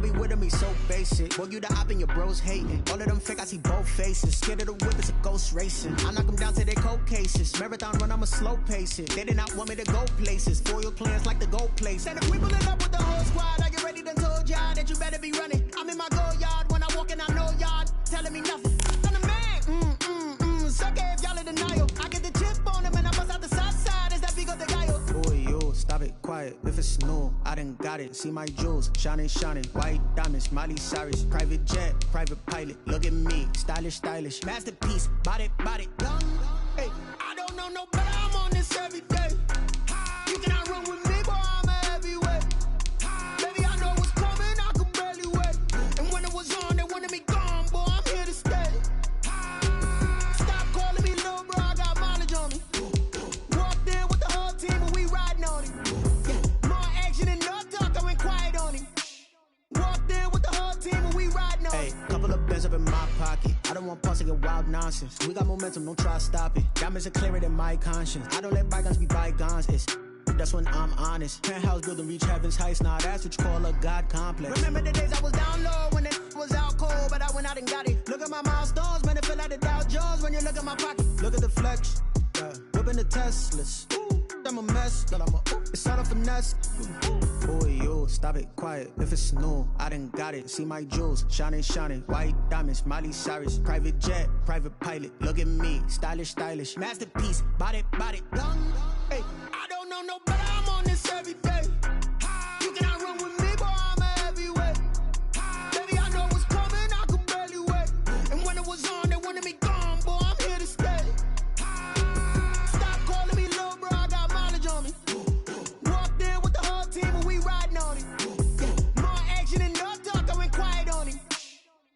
be with me so basic. Boy, you the op and your bros hating. All of them fake, I see both faces. Scared of the whip, it's a ghost racing. I knock them down to their cold cases. Marathon run, I'ma slow pace it. They did not want me to go places. Foil plans like the gold place. And if we pulling up with the whole squad, I get ready to told y'all that you better be running. I'm in my go yard when I walk in, I know y'all telling me nothing. I'm the man, sucker if y'all in denial. I get the chip on them and I bust out the south side. Is that big of the guy? Boy, yo, stop it, quiet. If it's new, I done got it. See my jewels, shining, white diamonds, Miley Cyrus, private jet, private pilot. Look at me, stylish, masterpiece, body, young. Hey, I don't know no better. I'm on this every day. You cannot run with me, boy. I'm a heavyweight. Baby, I know what's coming. I could barely wait. And when it was on, they wanted me gone, boy. I'm here to stay. Stop calling me little bro. I got mileage on me. Walked in with the whole team, and we riding on him. Yeah, more action and no talk. I went quiet on him. Walked in with the whole team, and we riding on him. Hey, couple of bands up in my pocket. I don't want pulse to get wild nonsense. We got momentum, don't try to stop it. Diamonds are clearer than my conscience. I don't let bygones be bygones. That's when I'm honest. Penthouse building, reach heaven's heights. Now that's what you call a God complex. Remember the days I was down low when it was out cold, but I went out and got it. Look at my milestones, man, it feel like the Dow Jones when you look at my pocket. Look at the flex, whipping the Teslas. I'm a mess, but it's all a finesse. Boy, yo, stop it, quiet. If it's new, I done got it. See my jewels, shining, white diamonds, Miley Cyrus, private jet, private pilot. Look at me, stylish, masterpiece, body, young. Hey, I don't know no better. I'm on this every day. You cannot run with me, boy. I'm a heavyweight. Baby, I know what's coming. I could barely wait. And when it was on, they wanted me gone, boy. I'm here to stay. Stop calling me little bro. I got mileage on me. Walked in with the whole team, and we riding on him. Yeah, more action and no talk. I went quiet on him.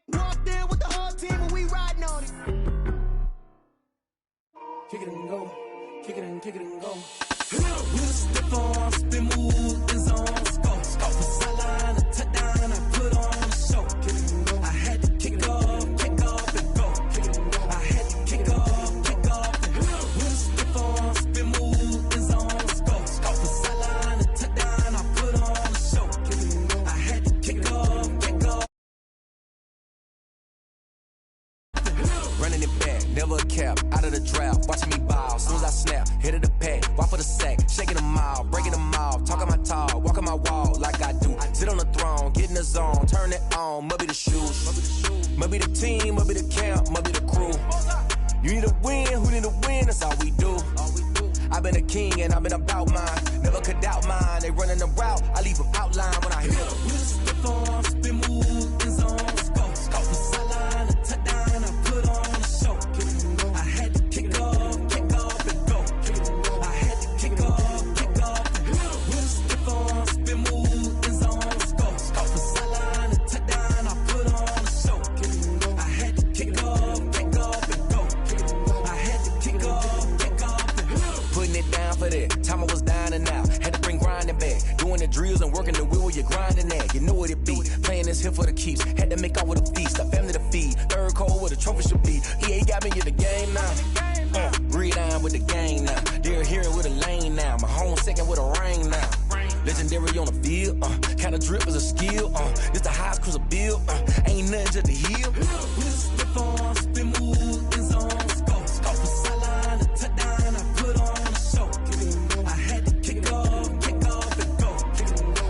Walked in with the whole team, and we riding on him. Kick it and go. Kick it and go. With a stiff arm, spin move, in zone, go. From sideline to touchdown, I put on a show. Kick it and go. I had to kick off and go. Kick it and go. I had to kick off and go. With a stiff arm, spin move, in zone, go. From sideline to touchdown, I put on a show. Kick it and go. I had to kick off. Running it back, never a cap, out of the drought, watching me ball. Soon as I snap, hit of the pack, walk for the sack, shaking them out, breaking them off, talking my talk, walking my wall like I do. Sit on the throne, get in the zone, turn it on, must be the shoes, must be the team, must be the camp, must be the crew. You need a win, who need a win, that's all we do. I've been a king and I've been about mine, never could doubt mine. They running the route, I leave them outline when I hit them. With a stiff arm, spin move, in zone, go. From sideline to touchdown, I put on a show. I had to kick off and go. I had to kick off. With a stiff arm, spin move, in zone, go. From sideline to touchdown, I put on a show. I had to kick off and go. I had to kick off. Putting it down for that, time I was down and out, had to bring grinding back, doing the drills and working the wheel where you're grinding at, you know what it be, playing this here for the keeps, had to make out with a feast, a family to feed, third cold where the trophy should be, EA got me in the game now, breathe on with the game now, they're here with a lane now, my home second with a ring now, legendary on the field, kind of drip is a skill, this the highest cruiser bill, ain't nothing just to heal. With a stiff arm, spin move, in zone, go. From sideline to touchdown, I put on a show. I had to kick off and go.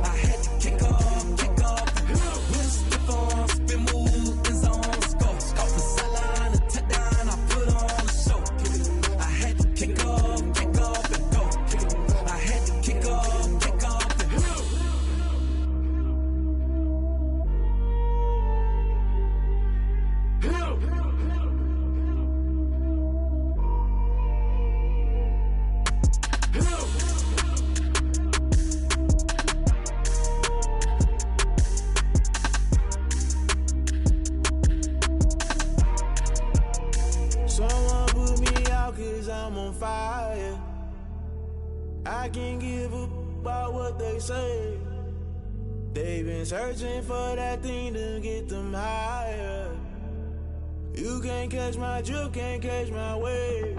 I had to kick off. With a stiff arm, spin move, in zone, go. From sideline to touchdown, I put on a show. I had to kick off and go. I had to kick off and go. Someone put me out 'cause I'm on fire. I can't give a about what they say. They've been searching for that thing to get them higher. You can't catch my drift, can't catch my wave.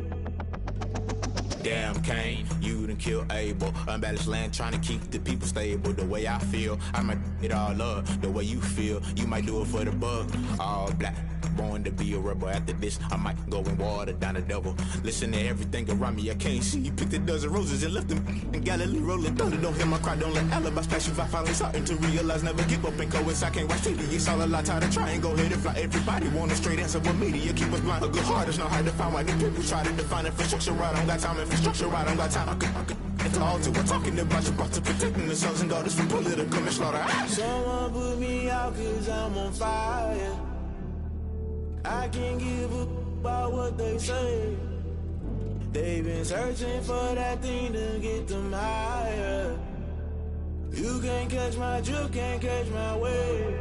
Damn, Kane, you done killed Abel. Unbalanced land, trying to keep the people stable. The way I feel, I might it all up. The way you feel, you might do it for the buck. All black, born to be a rebel. After this, I might go and water down the devil. Listen to everything around me, I can't see. You picked a dozen roses and left them in Galilee rolling thunder. Don't hear my cry, don't let alibis pass you. I finally starting to realize, never give up and coincide. Can't watch TV, it's all a lot. Tired of trying, go ahead and fly. Everybody want a straight answer, but media keep us blind. A good heart is not hard to find. Why the people try to define infrastructure right? I don't got time, infrastructure right? I don't got time. I could call to. We're talking about you, about to protecting the sons and daughters from political manslaughter. Someone put me out cause I'm on fire. I can't give up about what they say. They've been searching for that thing to get them higher. You can't catch my drift, can't catch my wave.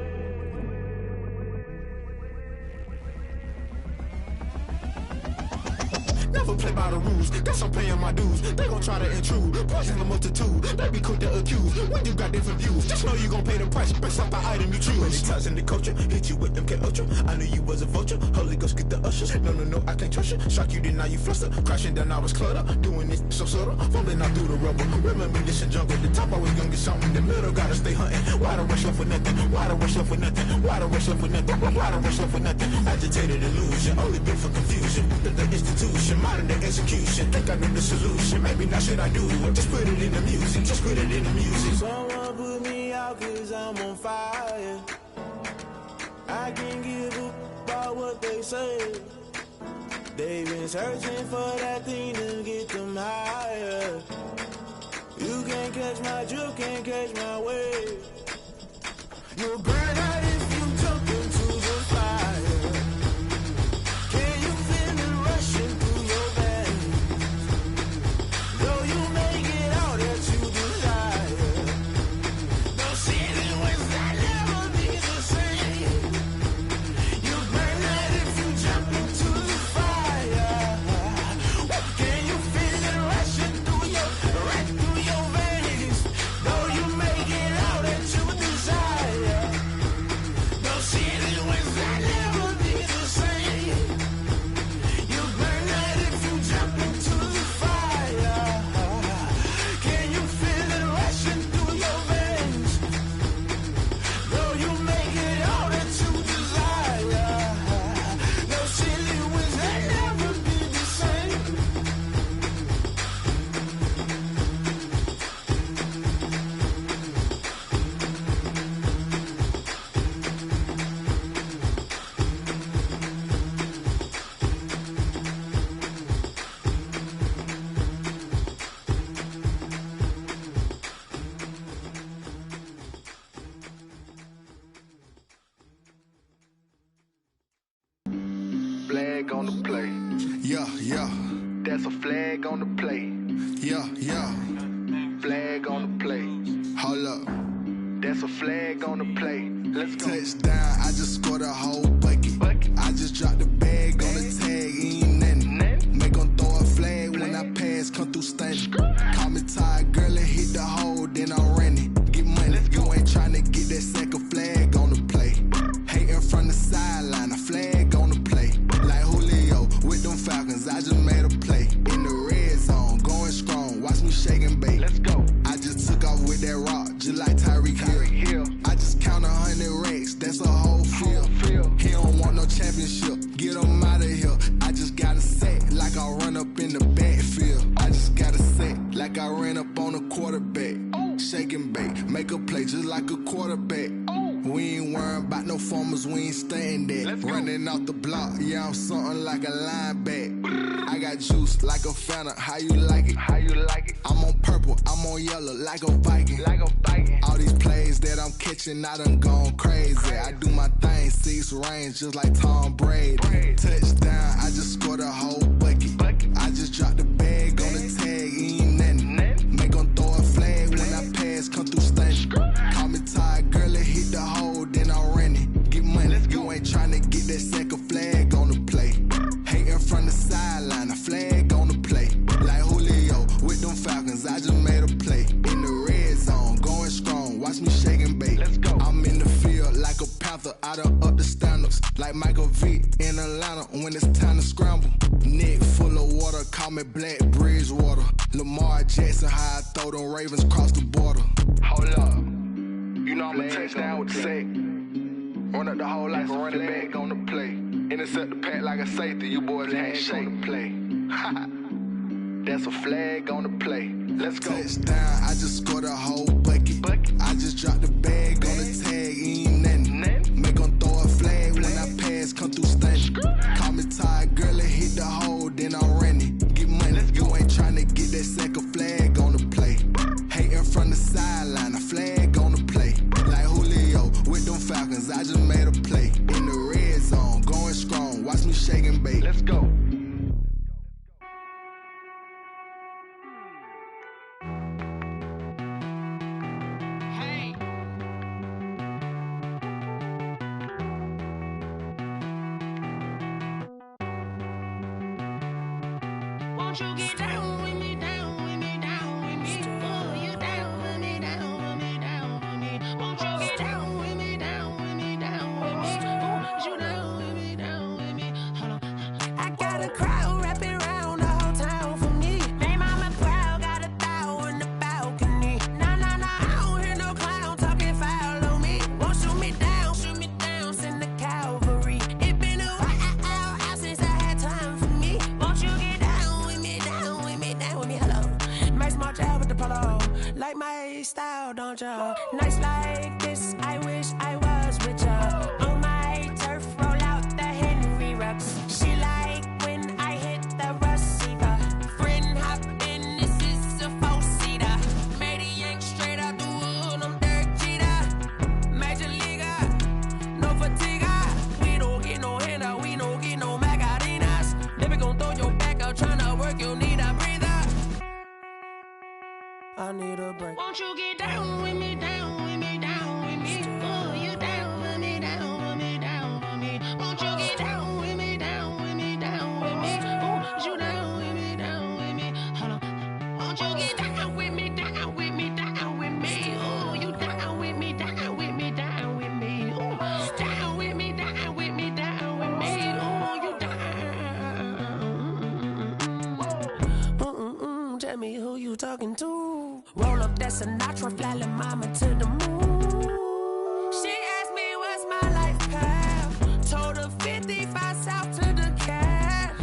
Never play by the rules, guess I'm paying my dues. They gon' try to intrude, poison the multitude. They be quick to accuse, when you got different views. Just know you gon' pay the price, based off the item you choose. Many times in the culture, hit you with them K-Ultra. I knew you was a vulture, Holy Ghost get the ushers. No, I can't trust you. Shock you, then now you fluster. Crashing down, I was cluttered. Doing this so subtle, fumbling out through the rubble. Remember this in jungle, the top always gonna get something. In the middle, gotta stay hunting. Why the rush left for nothing? Why the rush left for nothing? Why the rush left for nothing? Why the rush left for nothing? Agitated illusion, only been for confusion. The institution, modern day execution. Think I know the solution, maybe not should I do it. Just put it in the music, just put it in the music. Someone put me out cause I'm on fire. I can't give up about what they say. They've been searching for that thing to get them higher. You can't catch my drift, can't catch my wave. You'll burn out if you jump into the fire. Can you feel it rushing through your veins? Though you make it out that you desire. No city was that never be the same. You burn out if you jump into the fire. Can you feel it rushing through your veins? Though you make it out that you desire. No city was that never be the same. You burn out if you jump into the fire. Can you feel it rushing through your veins? Though you make it all that you desire. No city was that never be the same. Flag on the play. Yeah. That's a flag on the play. Yeah. Flag on the play. Hold up. That's a flag on the play. Let's go. Touchdown, I just scored a whole bucket. I just dropped the bag on the tag, ain't nothing. Make 'em throw a flag when I pass, come through stunning. Call me tired, girl, and hit the hole, then I'm running. Get money, you ain't tryna get that second flag on the play. Hating from the sideline, a flag on the play. Like Julio with them Falcons, I just made a play. In the red zone, going strong, watch me shake and bake. Let's go. I just took off with that rock, just like Tyreek Hill. I just count 100 racks, that's a whole field. He don't want no championship, get him out of here. I just got a set, like I run up in the backfield. I just got a set, like I ran up on a quarterback. Shake and bake, make a play just like a quarterback. We ain't worrying about no formers, we ain't staying there. Running off the block, yeah, I'm something like a linebacker. I got juice like a Fanta, how you like it? I'm on purple, I'm on yellow, like a Viking. All these plays that I'm catching, I done gone crazy. I do my thing, 6 range, just like Tom Brady. Touchdown, I just scored a whole bucket. I just dropped the bag on the tag, ain't nothing. Make 'em throw a flag when I pass, come through stunning. Call me tired, girl, and hit the hole, then I'm running. Get money, you ain't tryna get that second flag on the play. Hating from the sideline, a flag on the play. Like Julio with them Falcons, I just made a play. In the red zone, going strong, watch me shake and bake. I'm in the field like a panther, I done up the standards. Like Michael V in Atlanta when it's time to scramble. Neck full of water, call me Black Bridgewater. Lamar Jackson, how I throw them Ravens across the border. Hold up. You know I'm a touchdown with the sack. Run up the whole like a running back on the play. Intercept the pack like a safety. You boys ain't shake the play. That's a flag on the play. Let's go. Touchdown, I just scored a whole bucket. I just dropped the bag on the tag, ain't nothing. Make 'em throw a flag when I pass, come through stunning. Call me tired, girl, it hit the hole, then I'm running. Get money, you ain't tryna get that second flag on the play. Hating from the sideline, a flag on the play. Like Julio with them Falcons, I just made a play. In the red zone, going strong, watch me shake and bake. Let's go. Won't you get down with me, down with me, down with me? Oh, you down with me, down with me, down with me. Won't you get down with me, down with me, down with me? Oh, you down with me, down with me? Hold on. I got a crowd wrapping around the whole town for me. They mama proud, got a thou in the balcony. Nah, nah, nah, I don't hear no clown talking foul on me. Won't shoot me down, send the cavalry. It been a while since I had time for me. Won't you get down with me, down with me, down with me? Hello. Nice march out with the polo. Like my style, don't ya? Nice like this, I wish I was with ya. On my turf, roll out the Henry Rux. She like when I hit the receiver. Friend hop in, this is a four-seater. Made a yank straight out the wood, I'm Derek Jeter. Major leaguer, no fatigue. We don't get no handout, we don't get no Macarinas. Never gon' throw your back out, tryna work, you need a breather. I need a break. Won't you get down with me, down with me, down with me? Oh, you down with me, down with me, down with me? Won't you get down with me, down with me, down with me? Oh, you down with me, down with me? Hold on. Won't you get down with me, down with me, down with me? Oh, you down with me, down with me, down with me? Oh, down with me, down with me, down with me? Oh, you down. Tell me who you talking to. Roll up that Sinatra, fly like mama to the moon. She asked me what's my life path. Told her 55 south to the cat.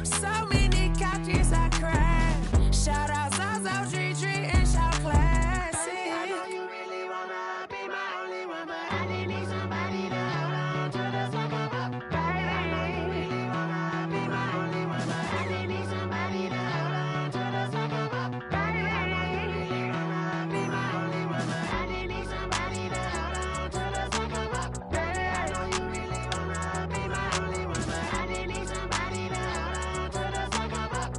So many couches I cried. Shout out Zaza, Tree, and shout classic. I know you really wanna be my only one, but I didn't need somebody to hold on to the fuck up, baby. I know you really wanna be my only one, but I didn't need somebody to hold on to the fuck up, baby. I know you really wanna be my only one, but I didn't need somebody to hold on to the fuck up, baby. I know you really wanna be my only one, but I didn't need somebody to hold on to the fuck up.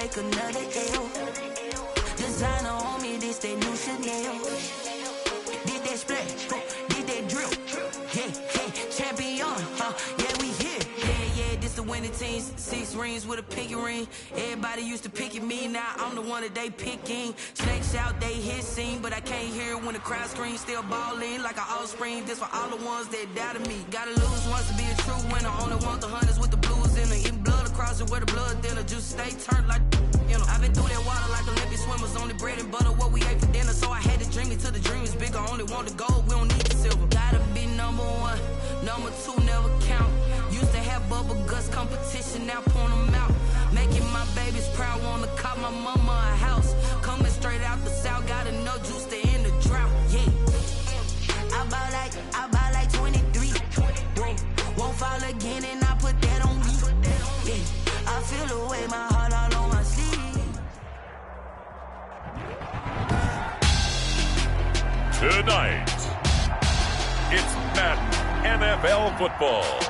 take another L. Designer on me, this they new damn. Did that splash, did that drill. Yeah, champion, yeah, we here. Yeah, this the winning team. 6 rings with a pinky ring. Everybody used to pick at me, now I'm the one that they picking. Snakes out, they hit scene, but I can't hear it when the crowd screams. Still ballin' like an offspring. This for all the ones that doubted me. Gotta lose once to be a true winner. Only want the hunters with the blues in it. Eating blood across it where the blood thinner. Just stay turned like, you know. I've been through that water like Olympic swimmers. Only bread and butter, what we ate for dinner. So I had to dream it till the dream is bigger. Only want the gold, we don't need the silver. Gotta be number 1, number 2 never count. Used to have bubble guts competition, now point them out. Making my babies proud, wanna call my mama a house. Coming straight out the south, got enough juice to end the drought. Yeah, I bought like 23. Won't fall again, and I put that on me. Yeah, I feel the way, my heart all on my sleeve. Tonight, it's Madden NFL football.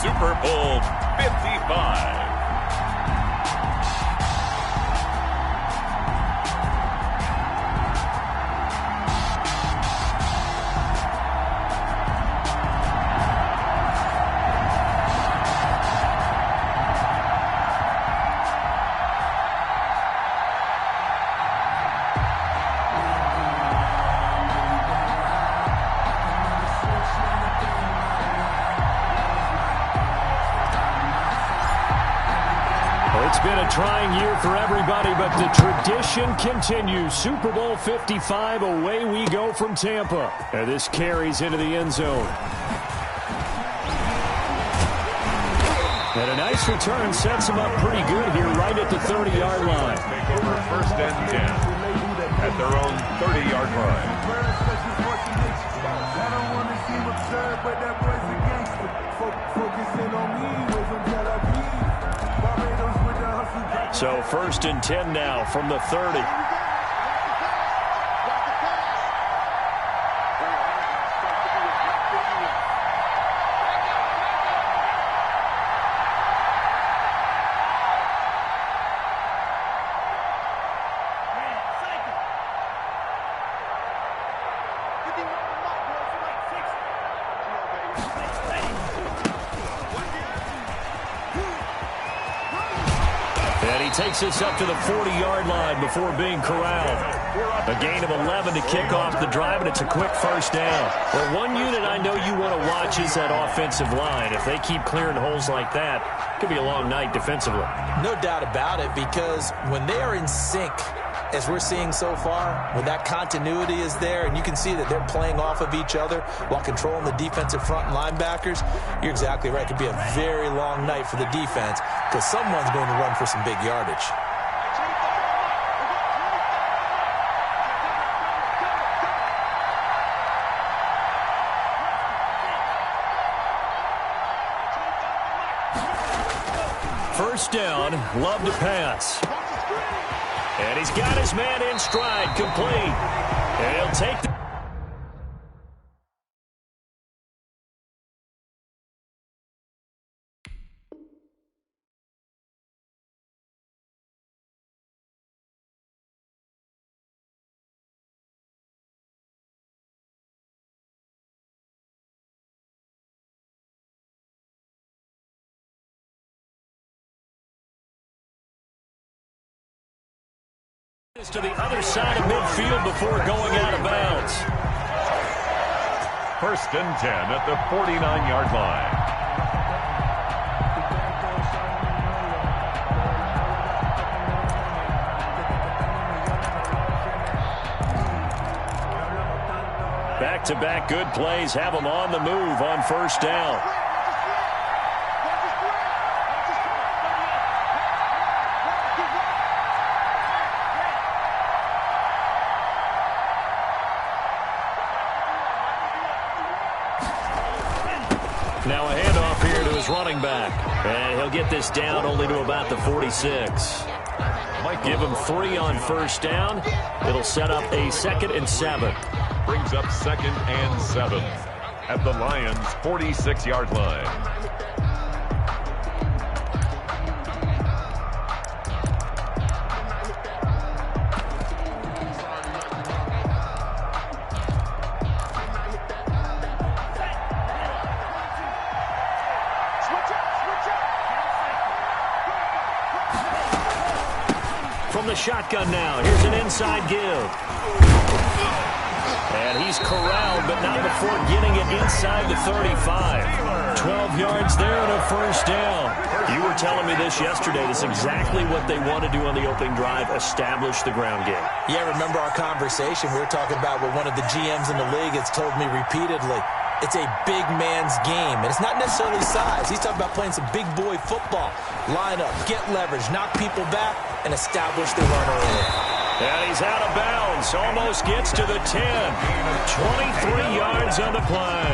Super Bowl 55. It's been a trying year for everybody, but the tradition continues. Super Bowl 55, away we go from Tampa. And this carries into the end zone. And a nice return sets them up pretty good here right at the 30-yard line. Take over 1st and 10 at their own 30-yard line. I don't want to seem absurd, but that boy's a gangster. Focusing on me, way from Tel Aviv. Barbados with the hustle. So 1st and 10 now from the 30. Takes us up to the 40-yard line before being corralled. A gain of 11 to kick off the drive, and it's a quick 1st down. Well, one unit I know you want to watch is that offensive line. If they keep clearing holes like that, it could be a long night defensively. No doubt about it, because when they are in sync, as we're seeing so far, when that continuity is there and you can see that they're playing off of each other while controlling the defensive front and linebackers, you're exactly right. It could be a very long night for the defense because someone's going to run for some big yardage. First down, Love to pass. And he's got his man in stride, complete. And he'll take the... to the other side of midfield before going out of bounds. 1st and 10 at the 49-yard line. Back-to-back good plays have them on the move on 1st down. Now a handoff here to his running back. And he'll get this down only to about the 46. Give him 3 on 1st down. It'll set up a 2nd and 7. Brings up 2nd and 7 at the Lions' 46-yard line. From the shotgun now, here's an inside give. And he's corralled, but not before getting it inside the 35. 12 yards there and a first down. You were telling me this yesterday. That's exactly what they want to do on the opening drive, establish the ground game. Yeah, remember our conversation? We were talking about what one of the GMs in the league has told me repeatedly. It's a big man's game, and it's not necessarily size. He's talking about playing some big boy football. Line up, get leverage, knock people back, and establish the run early. And he's out of bounds. Almost gets to the 10. 23 yards on the play.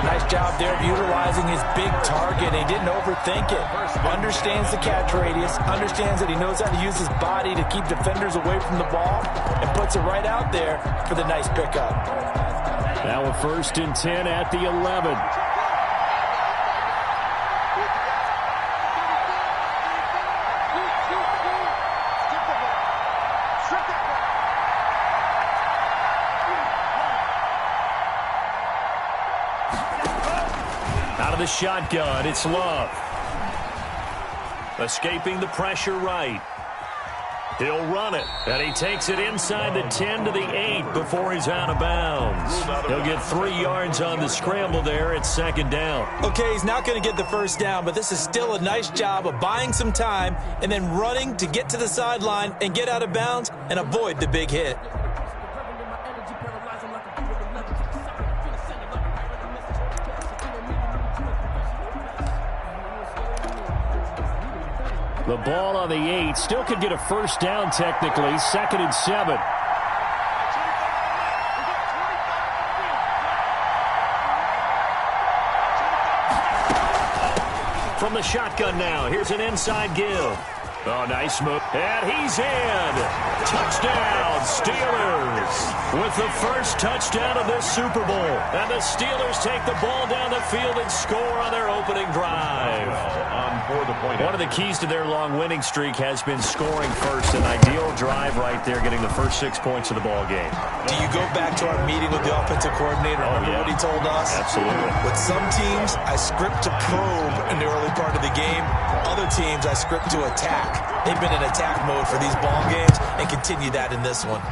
Nice job there of utilizing his big target. He didn't overthink it. Understands the catch radius. Understands that he knows how to use his body to keep defenders away from the ball. And puts it right out there for the nice pickup. Now a 1st and 10 at the 11. Out of the shotgun, it's Love. Escaping the pressure right. He'll run it, and he takes it inside the 10 to the 8 before he's out of bounds. He'll get 3 yards on the scramble there at 2nd down. Okay, he's not going to get the first down, but this is still a nice job of buying some time and then running to get to the sideline and get out of bounds and avoid the big hit. The ball on the 8. Still could get a first down technically. 2nd and 7. From the shotgun now. Here's an inside give. Oh, nice move. And he's in. Touchdown, Steelers. With the first touchdown of this Super Bowl. And the Steelers take the ball down the field and score on their opening drive. One of the keys to their long winning streak has been scoring first. An ideal drive right there, getting the first 6 points of the ball game. Do you go back to our meeting with the offensive coordinator? Remember what he told us? Absolutely. With some teams, I script to probe in the early part of the game. Other teams, I script to attack. They've been in attack mode for these ball games and continue that in this one.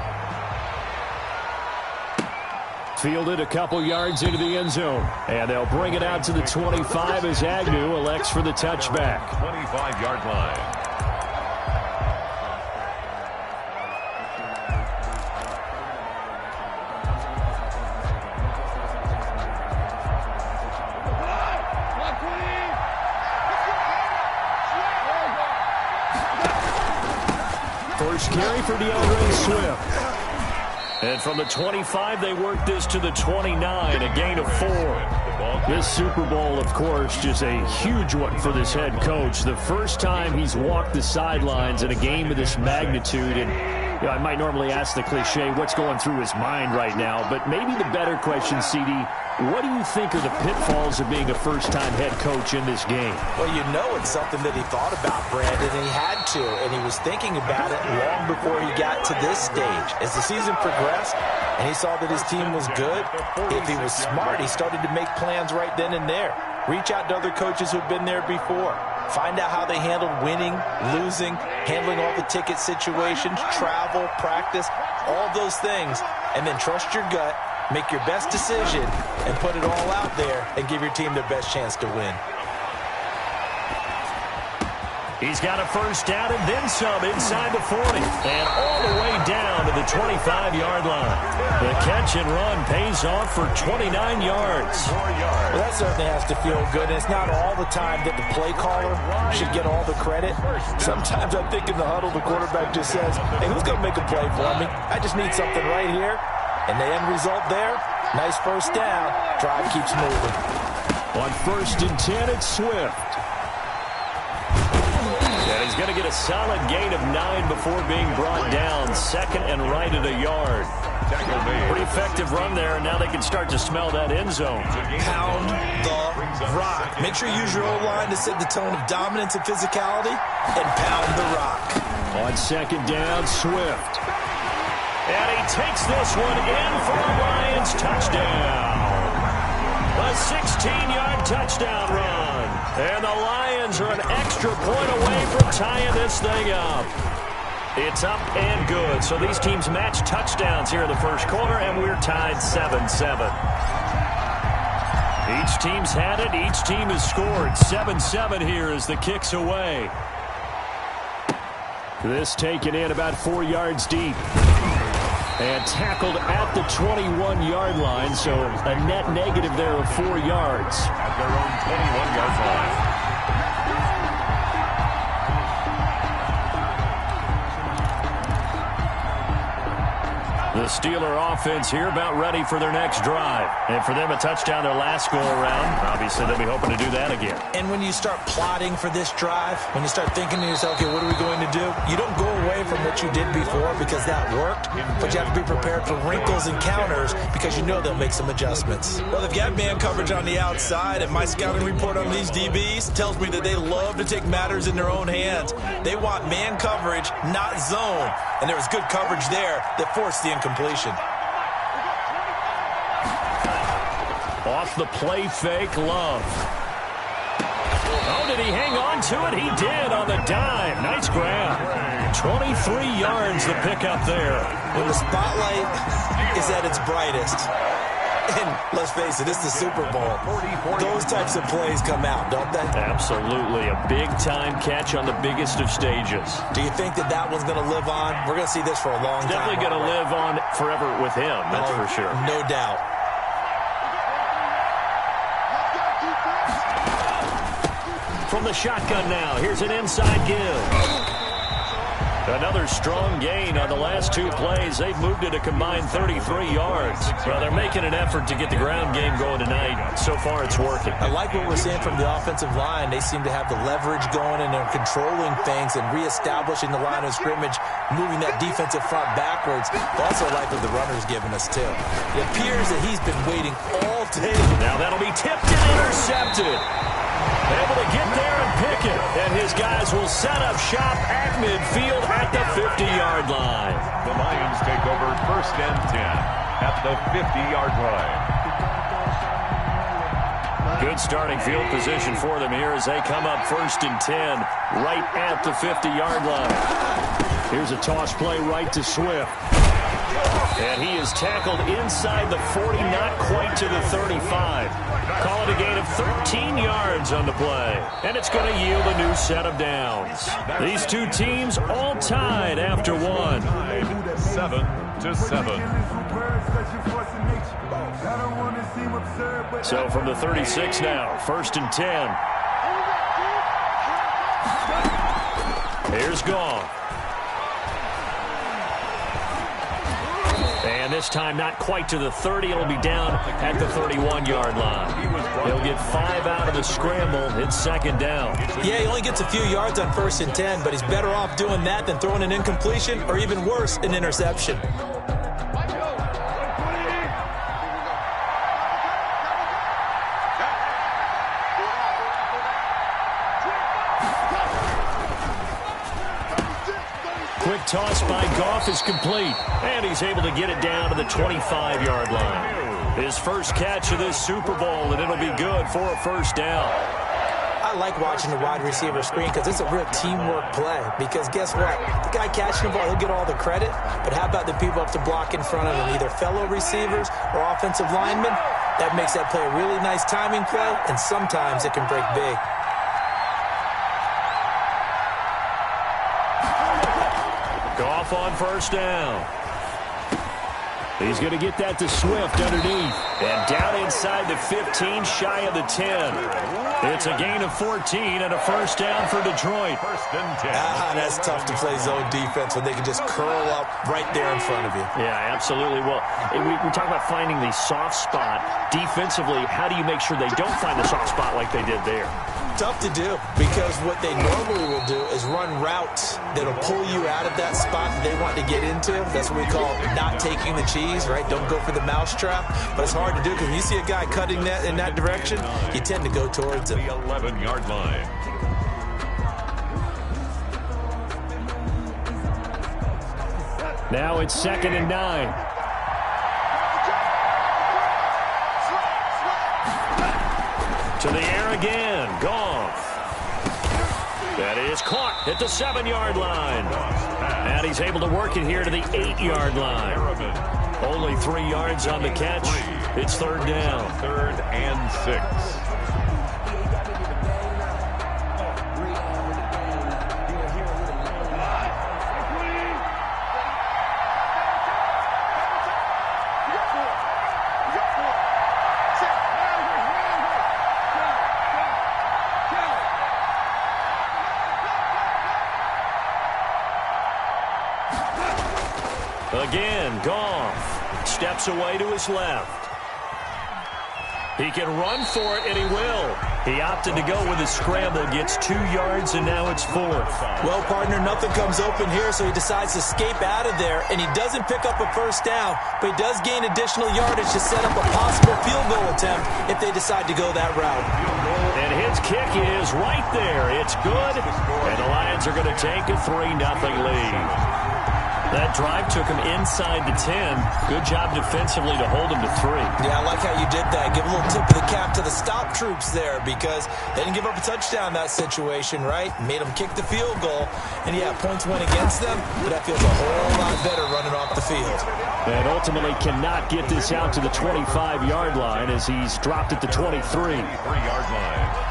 Fielded a couple yards into the end zone. And they'll bring it out to the 25 as Agnew elects for the touchback. 25-yard line. First carry for DeAndre Swift. And from the 25, they work this to the 29, a gain of 4. This Super Bowl, of course, just a huge one for this head coach. The first time he's walked the sidelines in a game of this magnitude. And you know, I might normally ask the cliche, what's going through his mind right now? But maybe the better question, CD, what do you think are the pitfalls of being a first-time head coach in this game? Well, you know it's something that he thought about, Brandon, and he had to, and he was thinking about it long before he got to this stage. As the season progressed and he saw that his team was good, if he was smart, he started to make plans right then and there. Reach out to other coaches who've been there before. Find out how they handled winning, losing, handling all the ticket situations, travel, practice, all those things, and then trust your gut. Make your best decision and put it all out there and give your team their best chance to win. He's got a first down and then some inside the 40. And all the way down to the 25-yard line. The catch and run pays off for 29 yards. Well, that certainly has to feel good. And it's not all the time that the play caller should get all the credit. Sometimes I think in the huddle, the quarterback just says, hey, who's going to make a play for me? I just need something right here. And the end result there, nice first down. Drive keeps moving. On 1st and 10, it's Swift. And he's going to get a solid gain of 9 before being brought down. 2nd and right at a yard. Pretty effective run there, and now they can start to smell that end zone. Pound the rock. Make sure you use your O-line to set the tone of dominance and physicality, and pound the rock. On 2nd down, Swift. And he takes this one in for a Lions touchdown. A 16-yard touchdown run. And the Lions are an extra point away from tying this thing up. It's up and good. So these teams match touchdowns here in the first quarter, and we're tied 7-7. Each team's had it. Each team has scored. 7-7 here as the kick's away. This taken in about 4 yards deep. And tackled at the 21-yard line, so a net negative there of 4 yards. At their own 21-yard line. The Steeler offense here about ready for their next drive. And for them, a touchdown their last go-around. Obviously, they'll be hoping to do that again. And when you start plotting for this drive, when you start thinking to yourself, okay, what are we going to do? You don't go away from what you did before because that worked, but you have to be prepared for wrinkles and counters because you know they'll make some adjustments. Well, they've got man coverage on the outside, and my scouting report on these DBs tells me that they love to take matters in their own hands. They want man coverage, not zone. And there was good coverage there that forced the incompletion. Off the play fake, Love. Oh, did he hang on to it? He did on the dive. Nice grab. 23 yards the pickup there. When the spotlight is at its brightest, and let's face it, it's the Super Bowl, those types of plays come out, don't they? Absolutely. A big-time catch on the biggest of stages. Do you think that that one's going to live on? We're going to see this for a long time. Definitely going to live on forever with him, that's for sure. No doubt. From the shotgun now, here's an inside give. Another strong gain on the last 2 plays. They've moved it a combined 33 yards. Well, they're making an effort to get the ground game going tonight. So far, it's working. I like what we're seeing from the offensive line. They seem to have the leverage going, and they're controlling things and reestablishing the line of scrimmage, moving that defensive front backwards. I also like what the runner's giving us, too. It appears that he's been waiting all day. Now that'll be tipped and intercepted. Able to get there and pick it. And his guys will set up shop at midfield at the 50-yard line. The Lions take over 1st and 10 at the 50-yard line. Good starting field position for them here as they come up 1st and 10 right at the 50-yard line. Here's a toss play right to Swift. And he is tackled inside the 40, not quite to the 35. Call it a gain of 13 yards on the play. And it's going to yield a new set of downs. These two teams all tied after one. 7-7. So from the 36 now, 1st and 10. Here's Goff. And this time not quite to the 30. It'll be down at the 31-yard line. He'll get 5 out of the scramble. It's 2nd down. Yeah, he only gets a few yards on 1st and 10, but he's better off doing that than throwing an incompletion or even worse, an interception. Quick toss by Goff is complete, and he's able to get it down to the 25-yard line. His first catch of this Super Bowl, and it'll be good for a 1st down. I like watching the wide receiver screen because it's a real teamwork play. Because guess what? The guy catching the ball, he'll get all the credit. But how about the people up to block in front of him, either fellow receivers or offensive linemen? That makes that play a really nice timing play, and sometimes it can break big. Goff on 1st down. He's going to get that to Swift underneath. And down inside the 15, shy of the 10. It's a gain of 14 and a 1st down for Detroit. 1st and 10. That's tough to play zone defense when they can just curl up right there in front of you. Yeah, absolutely. Well, we talk about finding the soft spot. Defensively, how do you make sure they don't find the soft spot like they did there? Tough to do, because what they normally will do is run routes that'll pull you out of that spot that they want to get into. That's what we call not taking the cheese, right? Don't go for the mousetrap. But it's hard to do because when you see a guy cutting that in that direction, you tend to go towards it. The 11-yard line. Now it's 2nd and 9. To the air again. Goff. That is caught at the 7-yard line. And he's able to work it here to the 8-yard line. Only 3 yards on the catch. It's third down. 3rd and 6. Again, Goff steps away to his left. He can run for it, and he will. He opted to go with his scramble, gets 2 yards, and now it's 4th. Well, partner, nothing comes open here, so he decides to escape out of there, and he doesn't pick up a first down, but he does gain additional yardage to set up a possible field goal attempt if they decide to go that route. And his kick is right there. It's good, and the Lions are going to take a 3-0 lead. That drive took him inside the 10. Good job defensively to hold him to 3. Yeah, I like how you did that. Give a little tip of the cap to the stop troops there because they didn't give up a touchdown in that situation, right? Made them kick the field goal. And, yeah, points went against them, but that feels a whole lot better running off the field. And ultimately cannot get this out to the 25-yard line as he's dropped at the 23. 3-yard line.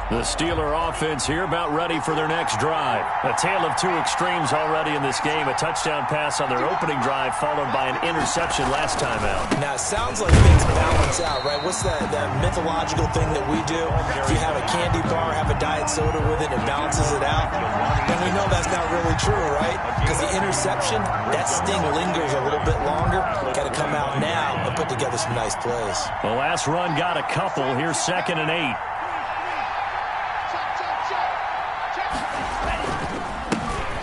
The Steeler offense here about ready for their next drive. A tale of 2 extremes already in this game. A touchdown pass on their opening drive followed by an interception last time out. Now, it sounds like things balance out, right? What's that mythological thing that we do? If you have a candy bar, have a diet soda with it, it balances it out. And we know that's not really true, right? Because the interception, that sting lingers a little bit longer. Got to come out now and put together some nice plays. The last run got a couple. Here's 2nd and 8.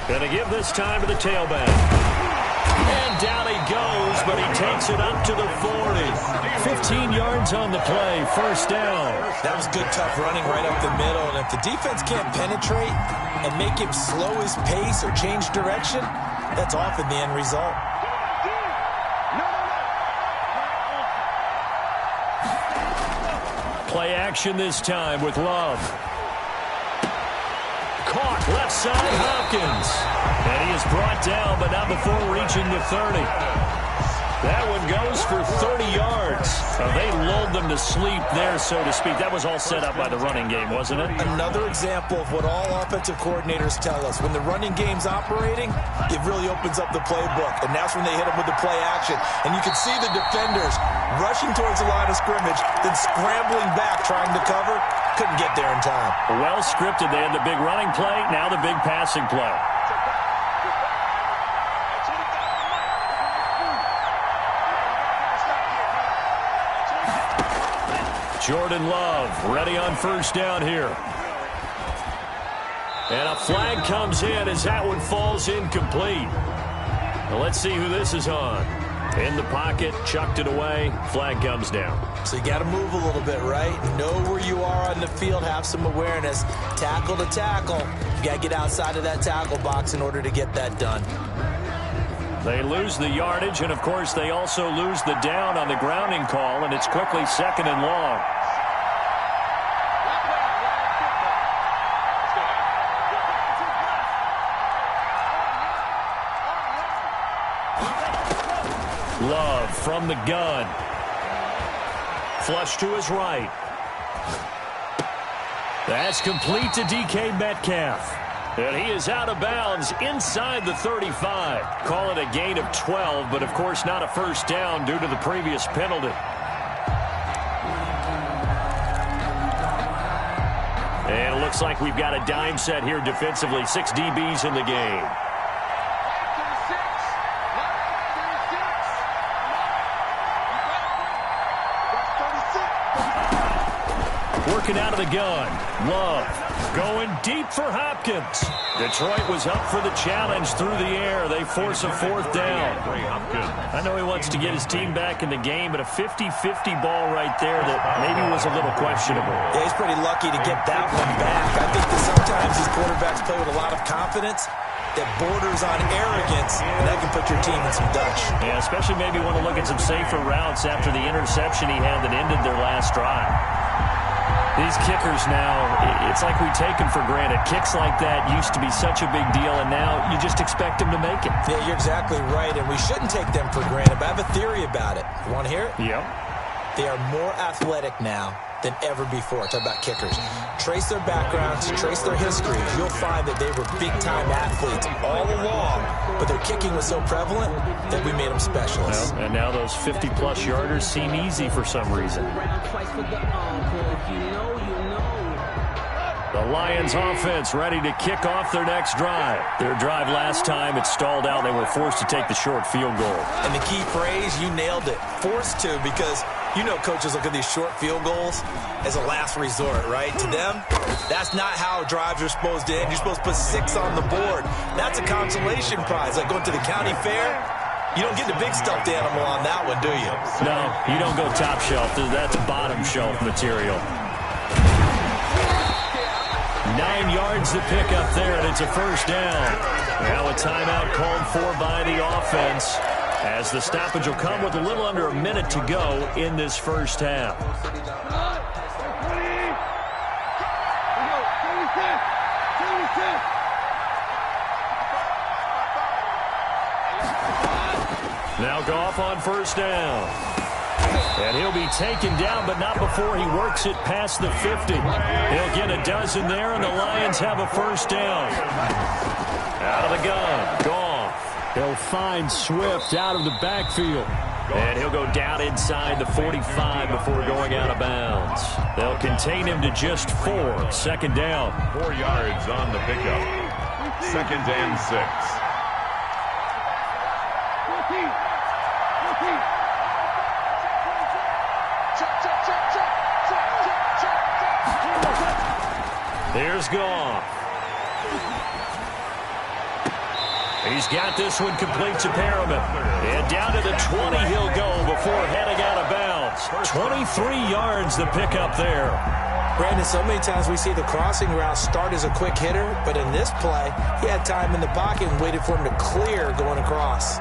Gonna give this time to the tailback. And down he goes, but he takes it up to the 40. 15 yards on the play, first down. That was good, tough running right up the middle. And if the defense can't penetrate and make him slow his pace or change direction, that's often the end result. Play action this time with Love. Caught left side, Hopkins. And he is brought down, but not before reaching the 30. That one goes for 30 yards. They lulled them to sleep there, so to speak. That was all set up by the running game, wasn't it? Another example of what all offensive coordinators tell us. When the running game's operating, it really opens up the playbook. And that's when they hit them with the play action. And you can see the defenders rushing towards the line of scrimmage, then scrambling back, trying to cover. Couldn't get there in time. Well scripted. They had the big running play, now the big passing play. Jordan Love ready on first down here. And a flag comes in as that one falls incomplete. Now let's see who this is on. In the pocket, chucked it away, flag comes down. So you got to move a little bit, right? Know where you are on the field, have some awareness. Tackle to tackle. You got to get outside of that tackle box in order to get that done. They lose the yardage, and of course they also lose the down on the grounding call, and it's quickly 2nd and long. Love from the gun. Flush to his right. That's complete to DK Metcalf. And he is out of bounds inside the 35. Call it a gain of 12, but of course not a first down due to the previous penalty. And it looks like we've got a dime set here defensively. 6 DBs in the game. Working out of the gun. Love going deep for Hopkins. Detroit was up for the challenge through the air. They force a 4th down. I know he wants to get his team back in the game, but a 50-50 ball right there that maybe was a little questionable. Yeah, he's pretty lucky to get that one back. I think that sometimes these quarterbacks play with a lot of confidence, that borders on arrogance, and that can put your team in some Dutch. Yeah, especially maybe want to look at some safer routes after the interception he had that ended their last drive. These kickers now, it's like we take them for granted. Kicks like that used to be such a big deal, and now you just expect them to make it. Yeah, you're exactly right, and we shouldn't take them for granted, but I have a theory about it. You want to hear it? Yep. They are more athletic now than ever before. Talk about kickers. Trace their backgrounds, trace their histories. You'll find that they were big-time athletes all along, but their kicking was so prevalent that we made them specialists. Well, and now those 50-plus yarders seem easy for some reason. The Lions offense ready to kick off their next drive. Their drive last time, it stalled out. They were forced to take the short field goal. And the key phrase, you nailed it. Forced to, because you know coaches look at these short field goals as a last resort, right? To them, that's not how drives are supposed to end. You're supposed to put 6 on the board. That's a consolation prize, like going to the county fair. You don't get the big stuffed animal on that one, do you? No, you don't go top shelf. That's bottom shelf material. 9 yards to pick up there, and it's a first down. Now a timeout called for by the offense, as the stoppage will come with a little under a minute to go in this first half. Now Goff on first down. And he'll be taken down, but not before he works it past the 50. He'll get a dozen there, and the Lions have a first down. Out of the gun, Goff. He'll find Swift out of the backfield. And he'll go down inside the 45 before going out of bounds. They'll contain him to just 4. Second down. 4 yards on the pickup. 2nd and 6. Here's Goff. He's got this one complete to Perriman. And down to the 20 he'll go before heading out of bounds. 23 yards to pick up there. Brandon, so many times we see the crossing route start as a quick hitter, but in this play, he had time in the pocket and waited for him to clear going across.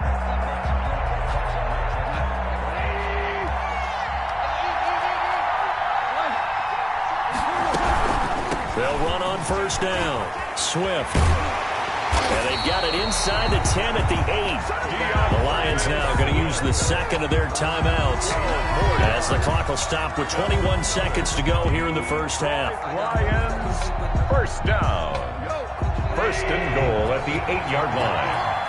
They'll run on first down. Swift. And they've got it inside the 10 at the 8. The Lions now going to use the second of their timeouts as the clock will stop with 21 seconds to go here in the first half. Lions, first down. 1st and goal at the 8-yard line.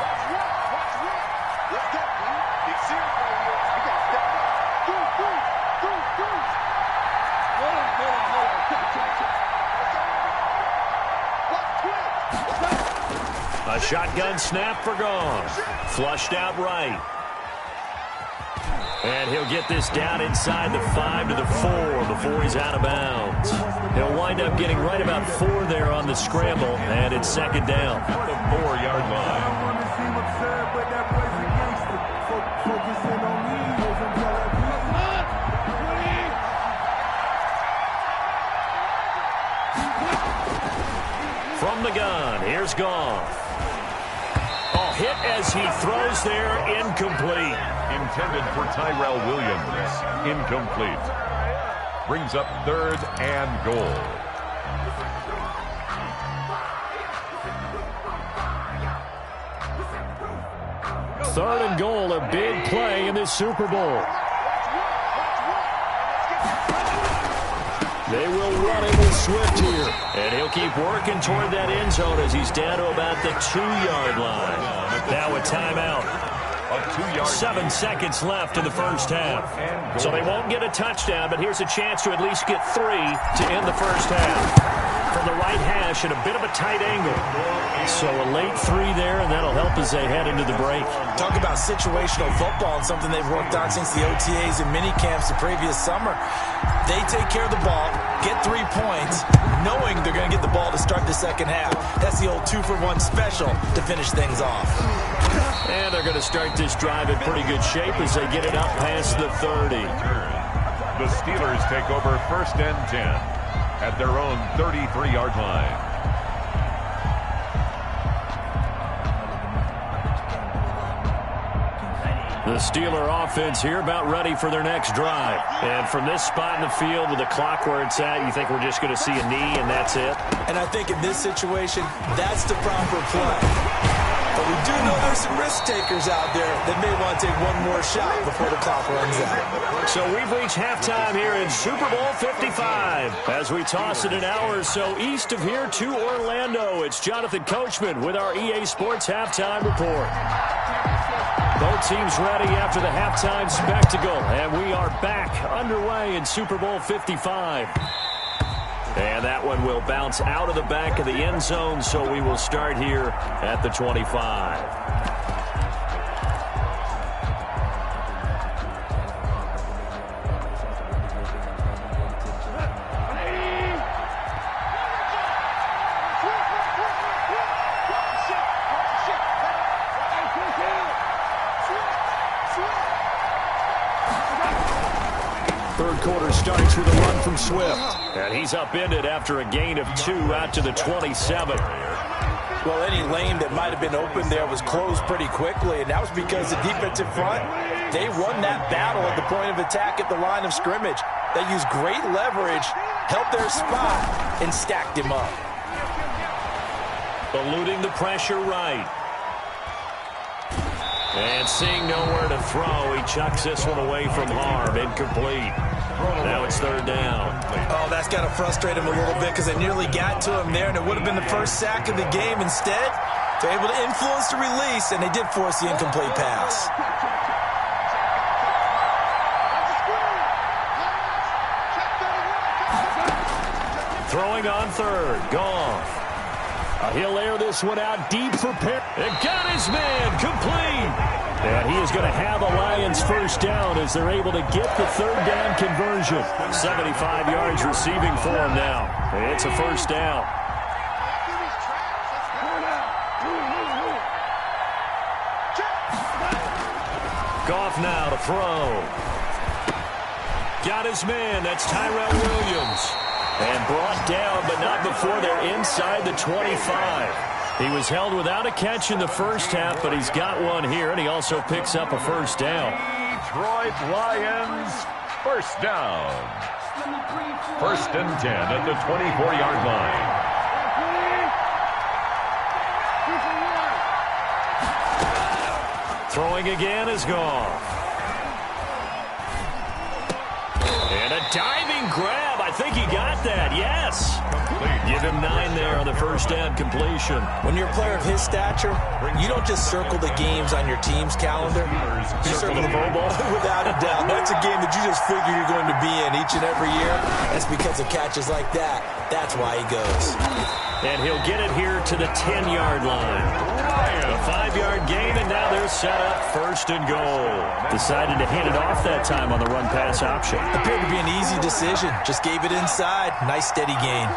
A shotgun snap for Goff. Flushed out right. And he'll get this down inside the 5 to the 4 before he's out of bounds. He'll wind up getting right about 4 there on the scramble, and it's second down. The 4-yard line. From the gun, here's Goff. Hit as he throws there, incomplete. Intended for Tyrell Williams, incomplete. Brings up 3rd and goal. Third and goal, a big play in this Super Bowl. They will run it with Swift here. And he'll keep working toward that end zone as he's down to about the 2-yard line. Now a timeout. 7 seconds left in the first half. So they won't get a touchdown, but here's a chance to at least get 3 to end the first half. From the right hash at a bit of a tight angle. So a late 3 there, and that'll help as they head into the break. Talk about situational football and something they've worked on since the OTAs and mini camps the previous summer. They take care of the ball, get 3 points, knowing they're going to get the ball to start the second half. That's the old 2-for-1 special to finish things off. And they're going to start this drive in pretty good shape as they get it up past the 30. The Steelers take over 1st and 10 at their own 33-yard line. The Steeler offense here about ready for their next drive. And from this spot in the field with the clock where it's at, you think we're just going to see a knee and that's it? And I think in this situation, that's the proper play. But we do know there's some risk takers out there that may want to take one more shot before the clock runs out. So we've reached halftime here in Super Bowl 55. As we toss it an hour or so east of here to Orlando, it's Jonathan Coachman with our EA Sports Halftime Report. Both teams ready after the halftime spectacle, and we are back underway in Super Bowl 55. And that one will bounce out of the back of the end zone, so we will start here at the 25. Third quarter starts with a run from Swift. And he's upended after a gain of 2 out to the 27. Well, any lane that might have been open there was closed pretty quickly, and that was because the defensive front, they won that battle at the point of attack at the line of scrimmage. They used great leverage, held their spot, and stacked him up. Eluding the pressure right. And seeing nowhere to throw, he chucks this one away from Harb. Incomplete. Now it's third down. Oh, that's got to frustrate him a little bit because they nearly got to him there, and it would have been the first sack of the game. Instead, they're able to influence the release, and they did force the incomplete pass. Throwing on third. Goff. He'll air this one out deep for Perry. And got his man complete. And he is going to have a Lions first down as they're able to get the third down conversion. 75 yards receiving for him now. It's a first down. Goff now to throw. Got his man. That's Tyrell Williams. And brought down, but not before they're inside the 25. He was held without a catch in the first half, but he's got one here, and he also picks up a first down. Detroit Lions, first down. First and 10 at the 24-yard line. Throwing again is Goff. And a diving grab. I think he got that, yes. Give him 9 there on the first down completion. When you're a player of his stature, you don't just circle the games on your team's calendar. You circle the Pro Bowl? Without a doubt. That's a game that you just figure you're going to be in each and every year. That's because of catches like that. That's why he goes. And he'll get it here to the 10-yard line. A 5-yard gain, and now they're set up first and goal. Decided to hand it off that time on the run-pass option. Appeared to be an easy decision. Just gave it inside. Nice, steady gain.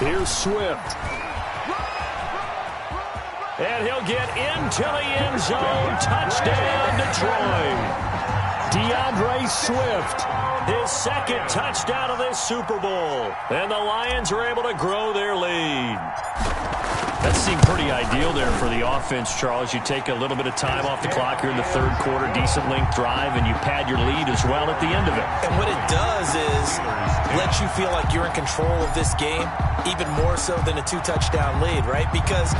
Here's Swift. And he'll get into the end zone. Touchdown, Detroit. DeAndre Swift. His second touchdown of this Super Bowl. And the Lions are able to grow their lead. That seemed pretty ideal there for the offense, Charles. You take a little bit of time off the clock here in the third quarter, decent length drive, and you pad your lead as well at the end of it. And what it does is let you feel like you're in control of this game, even more so than a 2-touchdown lead, right? Because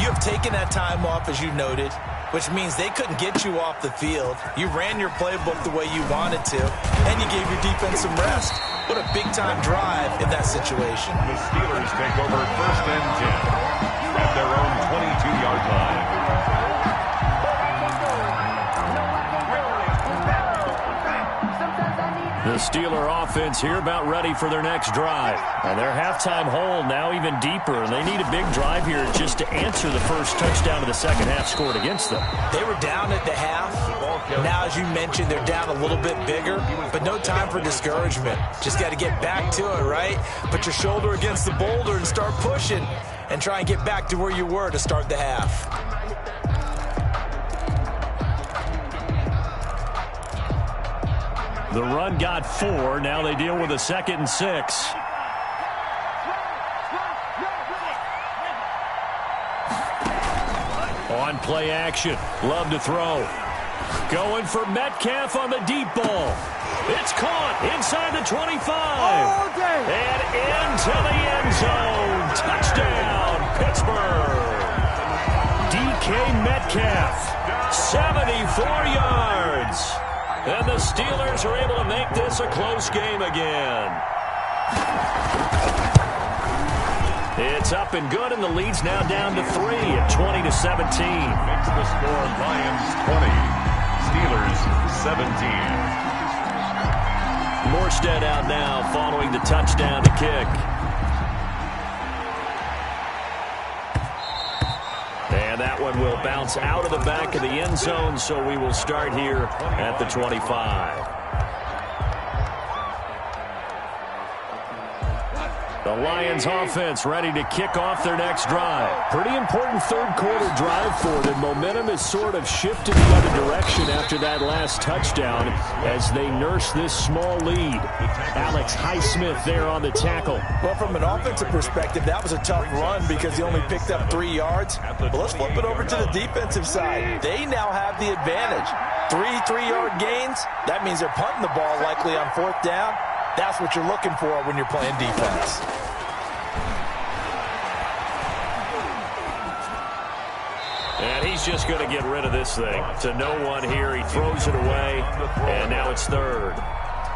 you have taken that time off, as you noted, which means they couldn't get you off the field. You ran your playbook the way you wanted to, and you gave your defense some rest. What a big-time drive in that situation. The Steelers take over first and 10 at their own 22-yard line. The Steeler offense here about ready for their next drive. And their halftime hole now even deeper, and they need a big drive here just to answer the first touchdown of the second half scored against them. They were down at the half. Now, as you mentioned, they're down a little bit bigger, but no time for discouragement. Just got to get back to it, right? Put your shoulder against the boulder and start pushing and try and get back to where you were to start the half. The run got 4. Now they deal with a 2nd and 6. On play action. Love to throw. Going for Metcalf on the deep ball. It's caught inside the 25. And into the end zone. Touchdown, Pittsburgh. DK Metcalf, 74 yards. And the Steelers are able to make this a close game again. It's up and good, and the lead's now down to 3 at 20-17. Makes the score Lions 20, Steelers 17. Morstead out now following the touchdown to kick. And that one will bounce out of the back of the end zone, so we will start here at the 25. The Lions offense ready to kick off their next drive. Pretty important third quarter drive for them. Momentum has sort of shifted the other direction after that last touchdown as they nurse this small lead. Alex Highsmith there on the tackle. Well, from an offensive perspective, that was a tough run because he only picked up 3 yards. But let's flip it over to the defensive side. They now have the advantage. 3 3-yard gains. That means they're punting the ball likely on 4th down. That's what you're looking for when you're playing defense. And he's just going to get rid of this thing. To no one here. He throws it away. And now it's 3rd.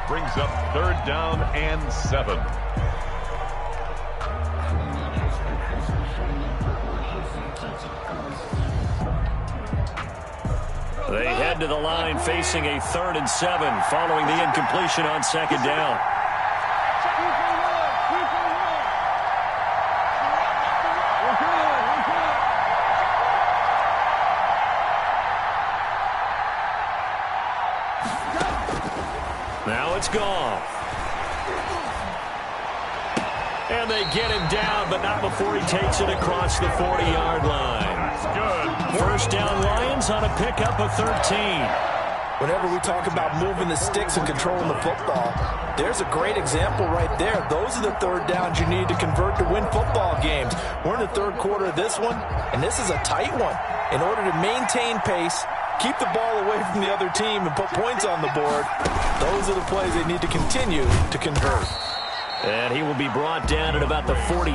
Brings up 3rd down and 7. They head to the line facing a 3rd and 7 following the incompletion on 2nd down. Now it's Goff. And they get him down, but not before he takes it across the 40-yard line. Good. 1st down Lions on a pickup of 13. Whenever we talk about moving the sticks and controlling the football, there's a great example right there. Those are the 3rd downs you need to convert to win football games. We're in the 3rd quarter of this one, and this is a tight one. In order to maintain pace, keep the ball away from the other team, and put points on the board, those are the plays they need to continue to convert. And he will be brought down at about the 43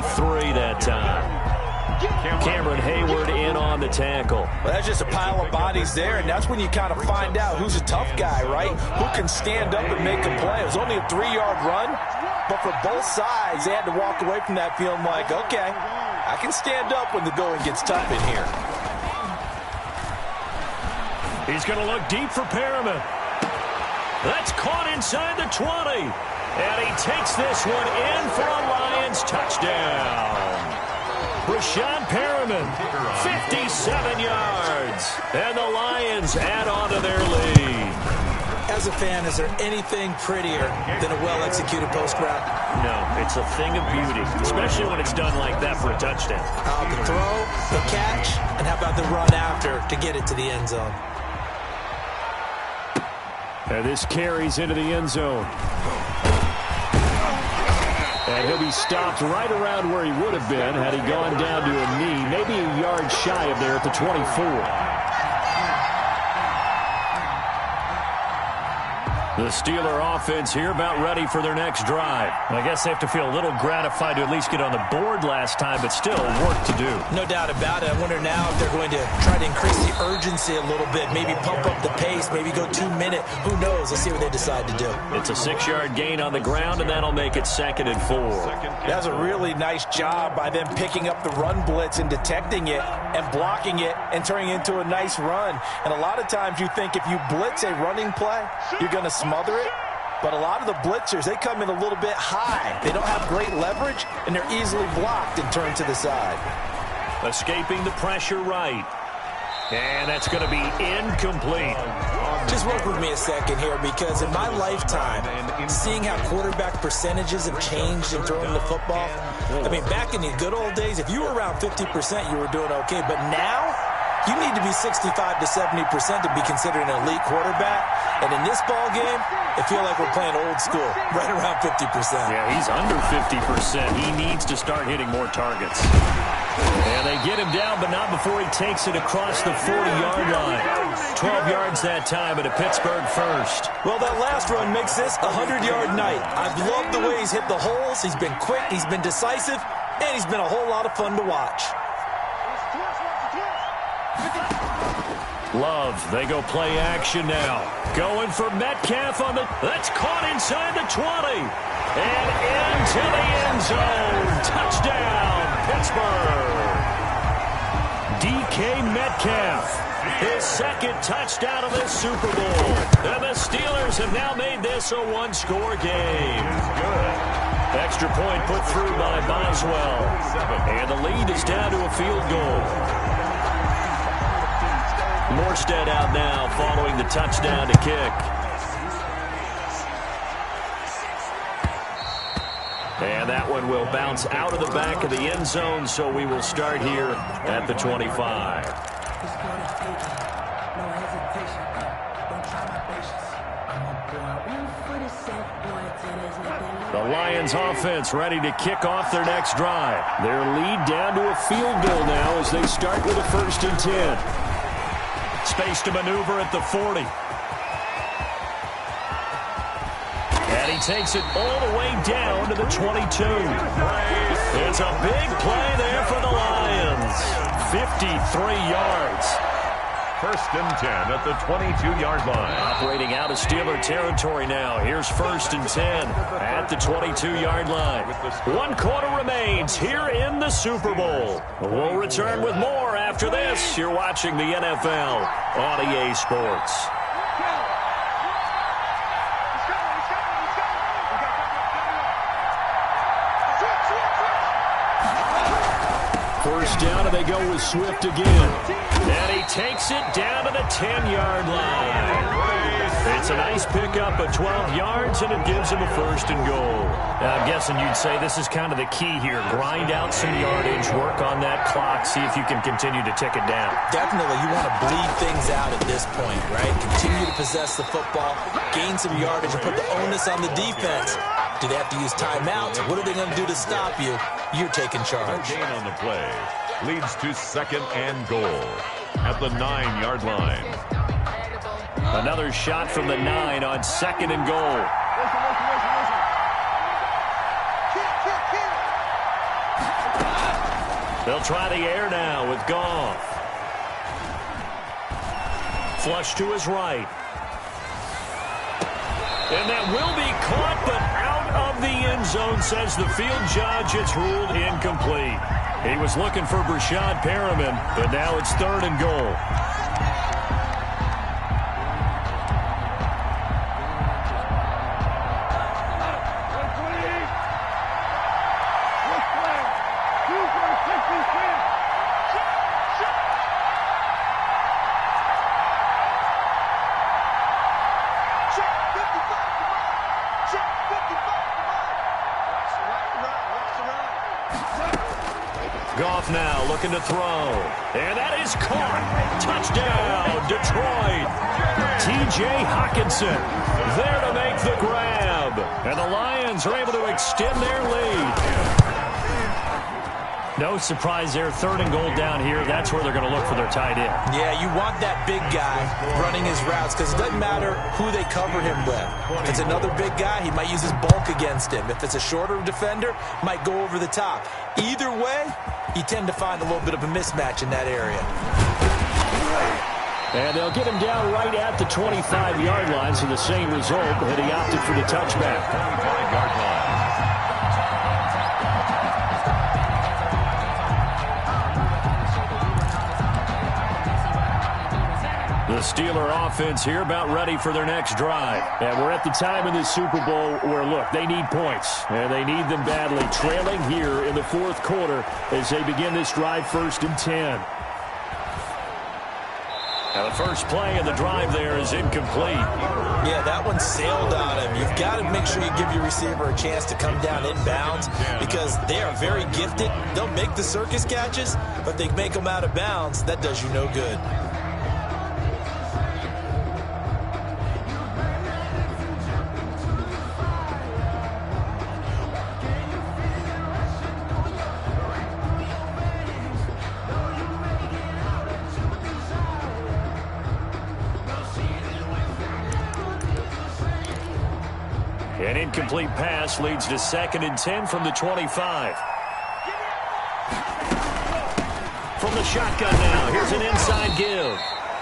that time. Cameron Hayward in on the tackle. Well, that's just a pile of bodies there, and that's when you kind of find out who's a tough guy, right? Who can stand up and make a play. It was only a 3-yard run, but for both sides, they had to walk away from that feeling like, okay, I can stand up when the going gets tough in here. He's going to look deep for Perriman. That's caught inside the 20. And he takes this one in for a Lions touchdown. Rashad Perriman, 57 yards. And the Lions add on to their lead. As a fan, is there anything prettier than a well-executed post route? No, it's a thing of beauty, especially when it's done like that for a touchdown. The throw, the catch, and how about the run after to get it to the end zone? And this carries into the end zone. And he'll be stopped right around where he would have been had he gone down to a knee, maybe a yard shy of there at the 24. The Steeler offense here about ready for their next drive. I guess they have to feel a little gratified to at least get on the board last time, but still work to do. No doubt about it. I wonder now if they're going to try to increase the urgency a little bit, maybe pump up the pace, maybe go 2-minute. Who knows? Let's see what they decide to do. It's a 6-yard gain on the ground, and that'll make it 2nd and 4. That's a really nice job by them picking up the run blitz and detecting it and blocking it and turning it into a nice run. And a lot of times you think if you blitz a running play, you're going to smother it. But a lot of the blitzers, they come in a little bit high. They don't have great leverage, and they're easily blocked and turned to the side. Escaping the pressure right. And that's going to be incomplete. Just work with me a second here, because in my lifetime, seeing how quarterback percentages have changed in throwing the football, I mean, back in the good old days, if you were around 50%, you were doing okay. But now, you need to be 65 to 70% to be considered an elite quarterback. And in this ball game, it feels like we're playing old school, right around 50%. Yeah, he's under 50%. He needs to start hitting more targets. And they get him down, but not before he takes it across the 40-yard line. 12 yards that time at a Pittsburgh first. Well, that last run makes this a 100-yard night. I've loved the way he's hit the holes. He's been quick, he's been decisive, and he's been a whole lot of fun to watch. Love, they go play action now. Going for Metcalf on the... That's caught inside the 20. And into the end zone. Touchdown, Pittsburgh. DK Metcalf, his second touchdown of this Super Bowl. And the Steelers have now made this a one-score game. Extra point put through by Boswell. And the lead is down to a field goal. Morstead out now following the touchdown to kick. And that one will bounce out of the back of the end zone, so we will start here at the 25. The Lions offense ready to kick off their next drive. Their lead down to a field goal now as they start with a 1st and 10. Space to maneuver at the 40. And he takes it all the way down to the 22. It's a big play there for the Lions. 53 yards. 1st and 10 at the 22-yard line. Operating out of Steeler territory now. Here's 1st and 10 at the 22-yard line. 1 quarter remains here in the Super Bowl. We'll return with more after this. You're watching the NFL on EA Sports. First down, and they go with Swift again. And he takes it down to the 10-yard line. It's a nice pickup of 12 yards, and it gives him a 1st and goal. Now, I'm guessing you'd say this is kind of the key here. Grind out some yardage, work on that clock, see if you can continue to tick it down. Definitely, you want to bleed things out at this point, right? Continue to possess the football, gain some yardage, and put the onus on the defense. Do they have to use timeouts? What are they going to do to stop you? You're taking charge. Gain on the play leads to 2nd and goal at the 9-yard line. Another shot from the 9 on 2nd and goal. They'll try the air now with Goff. Flush to his right. And that will be caught, but out of the end zone, says the field judge. It's ruled incomplete. He was looking for Brashad Perriman, but now it's 3rd and goal. Goff now looking to throw. And that is caught. Touchdown, Detroit. T.J. Hockenson there to make the grab. And the Lions are able to extend their lead. No surprise there. 3rd and goal down here. That's where they're going to look for their tight end. Yeah, you want that big guy running his routes because it doesn't matter who they cover him with. If it's another big guy, he might use his bulk against him. If it's a shorter defender, might go over the top. Either way, you tend to find a little bit of a mismatch in that area. And they'll get him down right at the 25-yard line, so the same result, but he opted for the touchback. 25-yard line. The Steeler offense here about ready for their next drive. And we're at the time in the Super Bowl where, look, they need points. And they need them badly. Trailing here in the 4th quarter as they begin this drive 1st and 10. Now the first play of the drive there is incomplete. Yeah, that one sailed on him. You've got to make sure you give your receiver a chance to come down inbounds because they are very gifted. They'll make the circus catches, but they make them out of bounds. That does you no good. incomplete pass leads to 2nd and 10 from the 25. From the shotgun now, here's an inside give.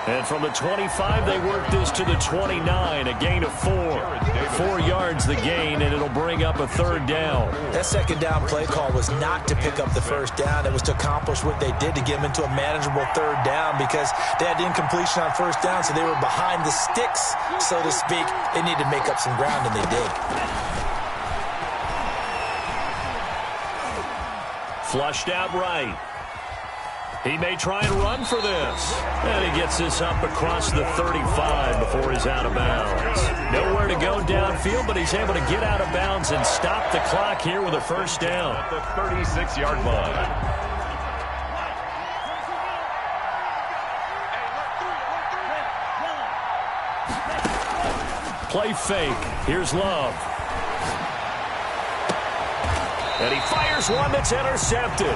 And from the 25, they work this to the 29, a gain of 4. 4 yards the gain, and it'll bring up a 3rd down. That 2nd down play call was not to pick up the 1st down. It was to accomplish what they did to get them into a manageable 3rd down because they had incompletion on 1st down, so they were behind the sticks, so to speak. They needed to make up some ground, and they did. Flushed out right. He may try and run for this. And he gets this up across the 35 before he's out of bounds. Nowhere to go downfield, but he's able to get out of bounds and stop the clock here with a 1st down. At the 36-yard line. Play fake. Here's Love. And he fires one that's intercepted.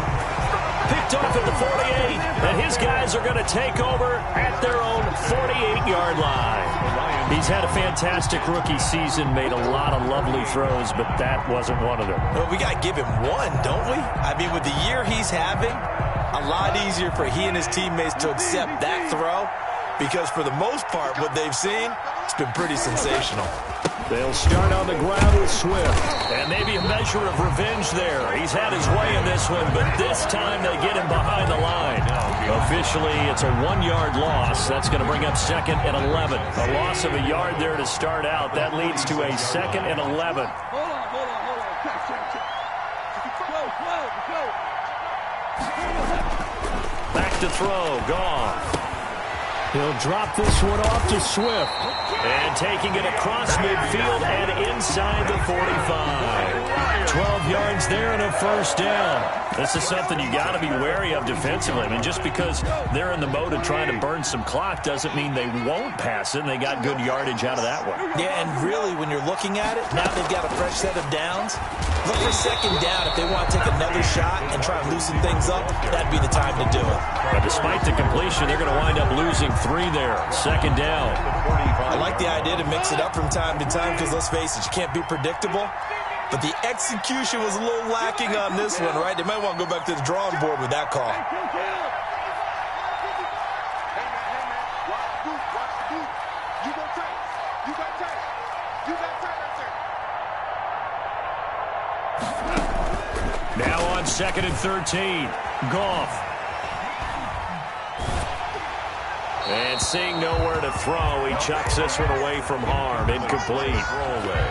Picked off at the 48, and his guys are going to take over at their own 48-yard line. He's had a fantastic rookie season, made a lot of lovely throws, but that wasn't one of them. Well, we got to give him one, don't we? I mean, with the year he's having, a lot easier for he and his teammates to accept that throw because for the most part, what they've seen, it's been pretty sensational. They'll start on the ground with Swift. And maybe a measure of revenge there. He's had his way in this one, but this time they get him behind the line. Officially, it's a 1-yard loss. That's going to bring up 2nd and 11. A loss of a yard there to start out. That leads to a 2nd and 11. Back to throw. Goff. He'll drop this one off to Swift. And taking it across midfield and inside the 45. 12 yards there and a 1st down. This is something you got to be wary of defensively. I mean, just because they're in the mode of trying to burn some clock doesn't mean they won't pass it. And they got good yardage out of that one. Yeah, and really, when you're looking at it, now they've got a fresh set of downs. Look for 2nd down. If they want to take another shot and try and loosen things up, that'd be the time to do it. But despite the completion, they're going to wind up losing 3 there. 2nd down. I like the idea to mix it up from time to time because, let's face it, you can't be predictable. But the execution was a little lacking on this one, right? They might want to go back to the drawing board with that call. Now on 2nd and 13. Goff. And seeing nowhere to throw, he chucks this one away from harm. Incomplete.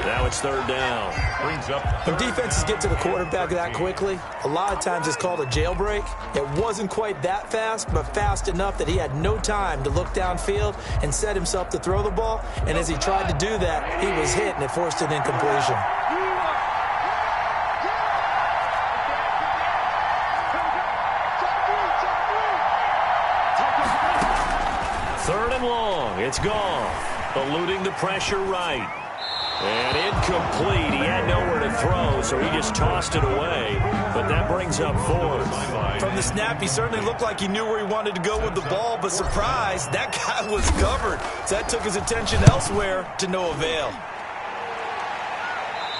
Now it's 3rd down. When defenses get to the quarterback that quickly, a lot of times it's called a jailbreak. It wasn't quite that fast, but fast enough that he had no time to look downfield and set himself to throw the ball. And as he tried to do that, he was hit, and it forced an incompletion. It's Goff, eluding the pressure right. And incomplete. He had nowhere to throw, so he just tossed it away. But that brings up 4th. From the snap, he certainly looked like he knew where he wanted to go with the ball, but surprise, that guy was covered. So that took his attention elsewhere to no avail.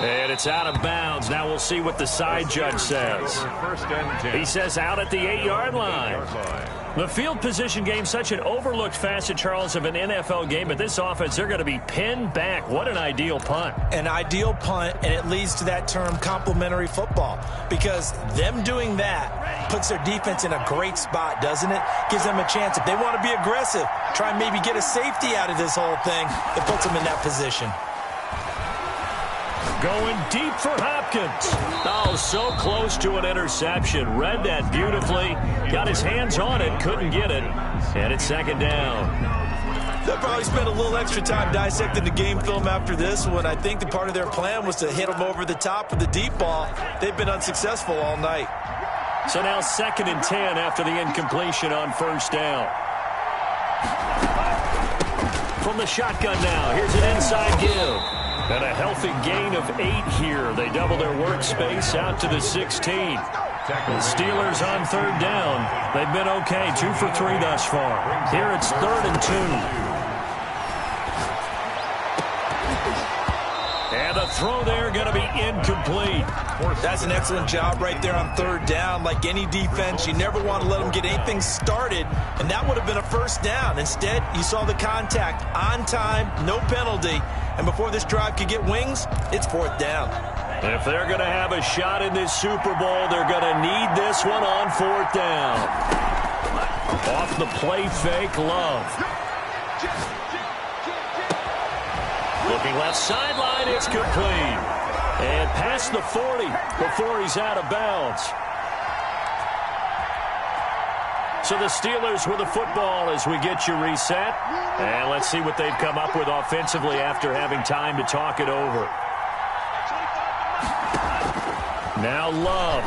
And it's out of bounds. Now we'll see what the side judge says. He says out at the 8-yard line. The field position game, such an overlooked facet, Charles, of an NFL game. But this offense, they're going to be pinned back. What an ideal punt. An ideal punt, and it leads to that term complementary football. Because them doing that puts their defense in a great spot, doesn't it? Gives them a chance. If they want to be aggressive, try and maybe get a safety out of this whole thing, it puts them in that position. Going deep for Hopkins. Oh, so close to an interception. Read that beautifully. Got his hands on it, couldn't get it. And it's 2nd down. They'll probably spend a little extra time dissecting the game film after this one. I think the part of their plan was to hit them over the top with the deep ball. They've been unsuccessful all night. So now 2nd and 10 after the incompletion on 1st down. From the shotgun now, here's an inside give. And a healthy gain of 8 here. They double their workspace out to the 16. The Steelers on 3rd down. They've been okay, 2 for 3 thus far. Here it's 3rd and 2. And the throw there going to be incomplete. That's an excellent job right there on third down. Like any defense, you never want to let them get anything started, and that would have been a first down. Instead, you saw the contact on time, no penalty, and before this drive could get wings, it's fourth down. If they're going to have a shot in this Super Bowl, they're going to need this one on fourth down. Off the play fake, Love. Looking left sideline, it's complete. And past the 40 before he's out of bounds. So the Steelers with the football as we get you reset. And let's see what they've come up with offensively after having time to talk it over. Now Love.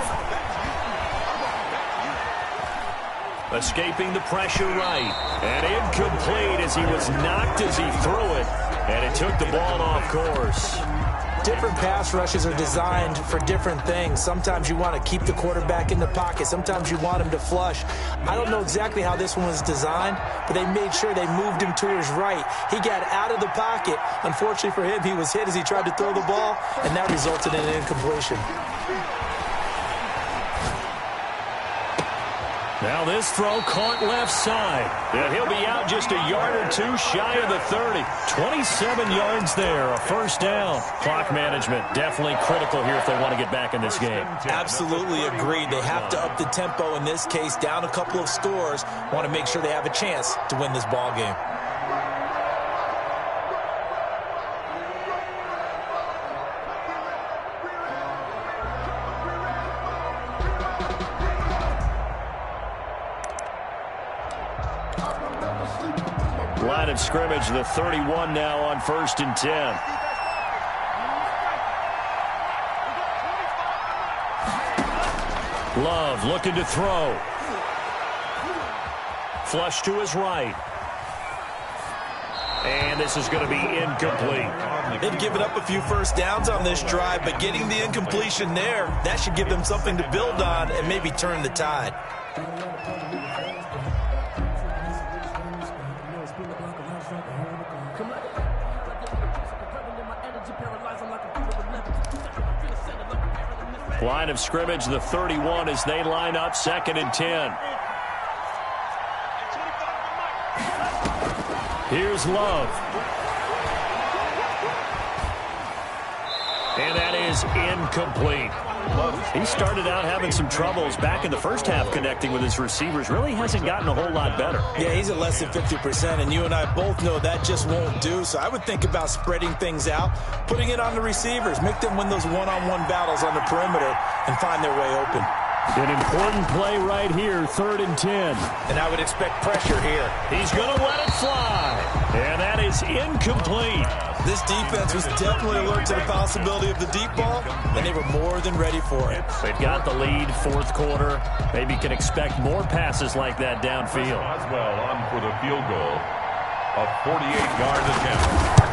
Escaping the pressure right. And incomplete as he was knocked as he threw it. And it took the ball off course. Different pass rushes are designed for different things. Sometimes you want to keep the quarterback in the pocket. Sometimes you want him to flush. I don't know exactly how this one was designed, but they made sure they moved him to his right. He got out of the pocket. Unfortunately for him, he was hit as he tried to throw the ball, and that resulted in an incompletion. Now this throw caught left side. And he'll be out just a yard or two shy of the 30. 27 yards there, a first down. Clock management definitely critical here if they want to get back in this game. Absolutely agreed. They have to up the tempo in this case, down a couple of scores. Want to make sure they have a chance to win this ball game. Line of scrimmage, the 31 now on 1st and 10. Love looking to throw. Flush to his right. And this is going to be incomplete. They've given up a few first downs on this drive, but getting the incompletion there, that should give them something to build on and maybe turn the tide. Line of scrimmage, the 31 as they line up 2nd and 10. Here's Love. And that is incomplete. He started out having some troubles back in the first half connecting with his receivers. Really hasn't gotten a whole lot better. Yeah, he's at less than 50%, and you and I both know that just won't do. So I would think about spreading things out, putting it on the receivers, make them win those one-on-one battles on the perimeter, and find their way open. An important play right here, 3rd and 10. And I would expect pressure here. He's going to let it fly. And that is incomplete. This defense was definitely alert to the possibility of the deep ball, and they were more than ready for it. They've got the lead, 4th quarter. Maybe can expect more passes like that downfield. Oswell on for the field goal. A 48-yard attempt.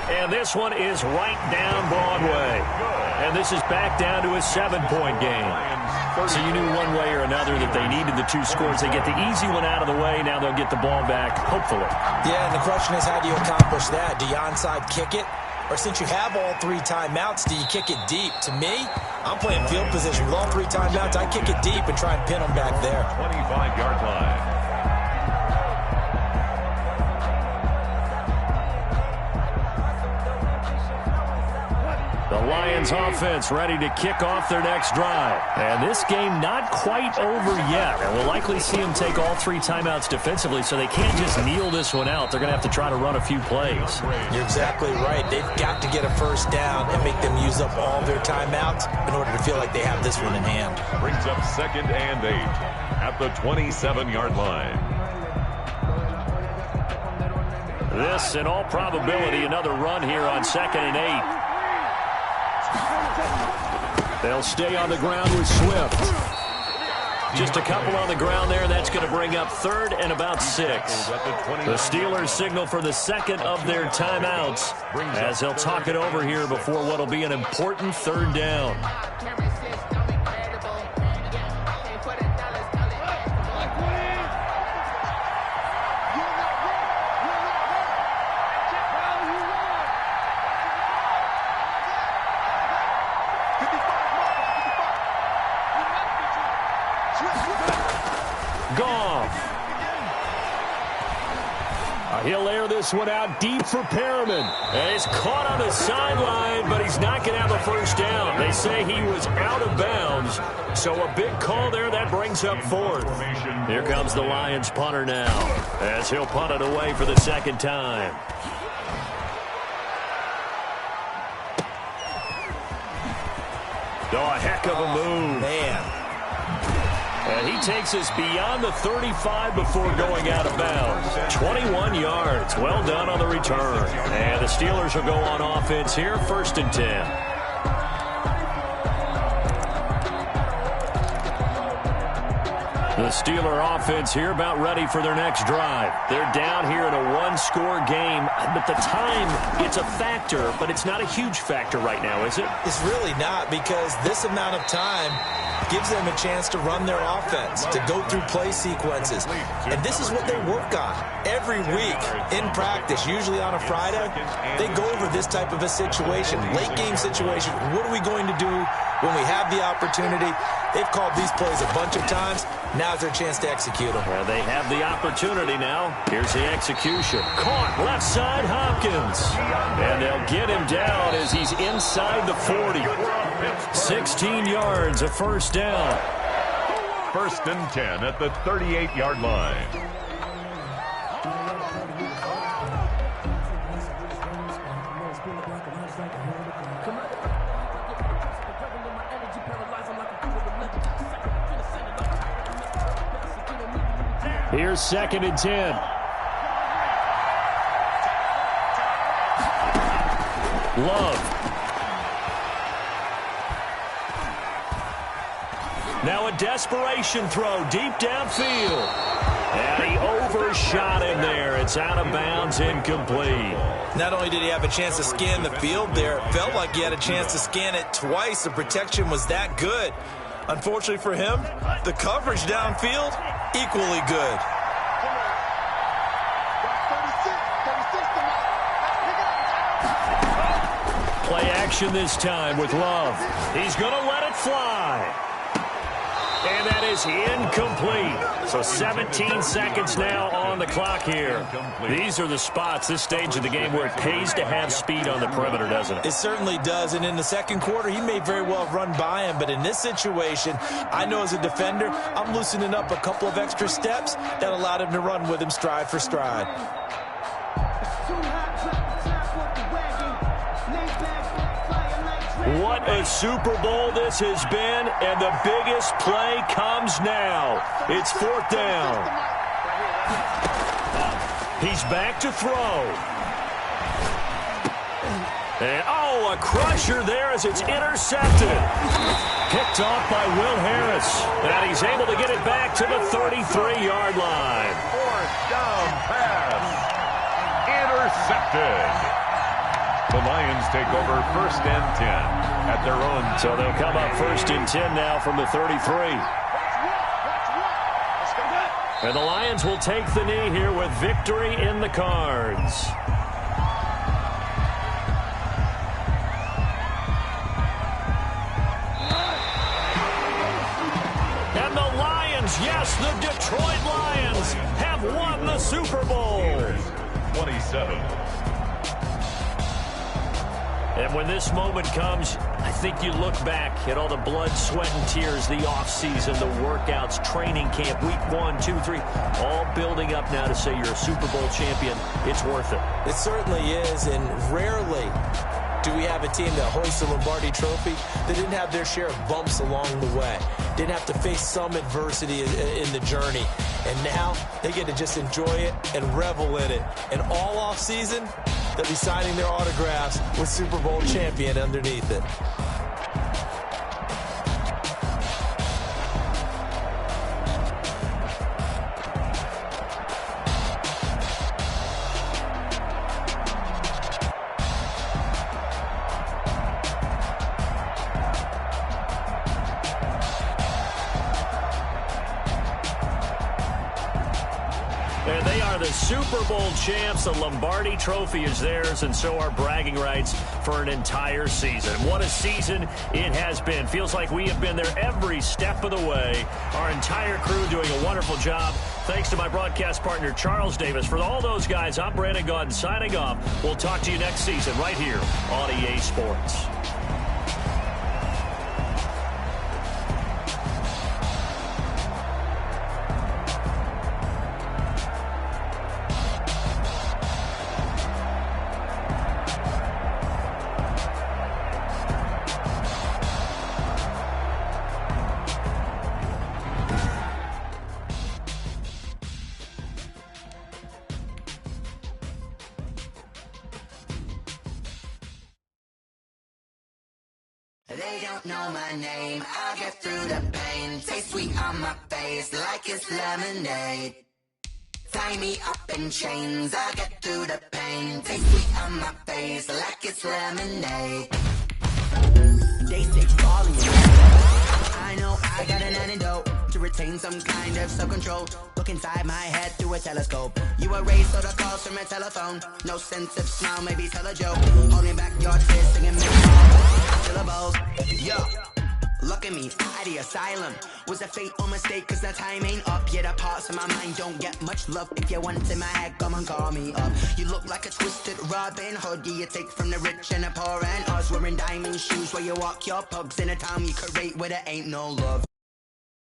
And this one is right down Broadway. And this is back down to a 7-point game. So you knew one way or another that they needed the 2 scores. They get the easy one out of the way. Now they'll get the ball back, hopefully. Yeah, and the question is, how do you accomplish that? Do you onside kick it? Or since you have all 3 timeouts, do you kick it deep? To me, I'm playing field position. With all 3 timeouts, I kick it deep and try and pin them back there. 25-yard line. The Lions offense ready to kick off their next drive. And this game not quite over yet. And we'll likely see them take all 3 timeouts defensively, so they can't just kneel this one out. They're going to have to try to run a few plays. You're exactly right. They've got to get a first down and make them use up all their timeouts in order to feel like they have this one in hand. Brings up 2nd and 8 at the 27-yard line. This, in all probability, another run here on 2nd and 8. They'll stay on the ground with Swift. Just a couple on the ground there. That's going to bring up 3rd and about 6. The Steelers signal for the 2nd of their timeouts as they'll talk it over here before what will be an important 3rd down. Goff. He'll air this one out deep for Perriman. And he's caught on the sideline, but he's not going to have a first down. They say he was out of bounds. So a big call there. That brings up fourth. Here comes the Lions punter now, as he'll punt it away for the second time. Oh, a heck of a move. Man. And he takes us beyond the 35 before going out of bounds. 21 yards. Well done on the return. And the Steelers will go on offense here, 1st and 10. The Steeler offense here about ready for their next drive. They're down here in a one-score game. But the time, it's a factor, but it's not a huge factor right now, is it? It's really not, because this amount of time gives them a chance to run their offense, to go through play sequences. And this is what they work on every week in practice, usually on a Friday. They go over this type of a situation, late game situation. What are we going to do when we have the opportunity? They've called these plays a bunch of times. Now's their chance to execute them. Well, they have the opportunity now. Here's the execution. Caught left side Hopkins. And they'll get him down as he's inside the 40. 16 yards, a first down. 1st and 10 at the 38-yard line. Here's 2nd and 10. Love. Now a desperation throw deep downfield. And he overshot him there. It's out of bounds, incomplete. Not only did he have a chance to scan the field there, it felt like he had a chance to scan it twice. The protection was that good. Unfortunately for him, the coverage downfield, equally good. Play action this time with Love. He's going to let it fly. And that is incomplete. So 17 seconds now on the clock here. These are the spots, this stage of the game, where it pays to have speed on the perimeter, doesn't it? It certainly does. And in the second quarter, he may very well have run by him. But in this situation, I know as a defender, I'm loosening up a couple of extra steps that allowed him to run with him stride for stride. What a Super Bowl this has been, and the biggest play comes now. It's 4th down. He's back to throw. And, oh, a crusher there as it's intercepted. Picked off by Will Harris. And he's able to get it back to the 33-yard line. 4th down pass. Intercepted. The Lions take over 1st and 10 at their own. So they'll come up 1st and 10 now from the 33. And the Lions will take the knee here with victory in the cards. And the Lions, yes, the Detroit Lions have won the Super Bowl. 27. And when this moment comes, I think you look back at all the blood, sweat, and tears, the offseason, the workouts, training camp, week 1, 2, 3, all building up now to say you're a Super Bowl champion. It's worth it. It certainly is, and rarely do we have a team that hoists the Lombardi Trophy that didn't have their share of bumps along the way, didn't have to face some adversity in the journey. And now they get to just enjoy it and revel in it. And all off season, they'll be signing their autographs with Super Bowl champion underneath it. And they are the Super Bowl champs. The Lombardi Trophy is theirs, and so are bragging rights for an entire season. What a season it has been. Feels like we have been there every step of the way. Our entire crew doing a wonderful job. Thanks to my broadcast partner, Charles Davis. For all those guys, I'm Brandon Gaudin signing off. We'll talk to you next season right here on EA Sports. They don't know my name, I'll get through the pain. Taste sweet on my face like it's lemonade. Tie me up in chains, I'll get through the pain. Taste sweet on my face like it's lemonade. They say falling in love. I know I got an antidote to retain some kind of self-control. Look inside my head through a telescope. You erase all the calls from a telephone. No sense of smile, maybe tell a joke. Holding back your tears, singing syllables. Yo, look at me, at the asylum. Was a fate or mistake, cause the time ain't up. Yet the parts of my mind don't get much love. If you want it in my head, come and call me up. You look like a twisted Robin Hood. You take from the rich and the poor and us. Wearing diamond shoes where you walk your pugs in a town you create where there ain't no love.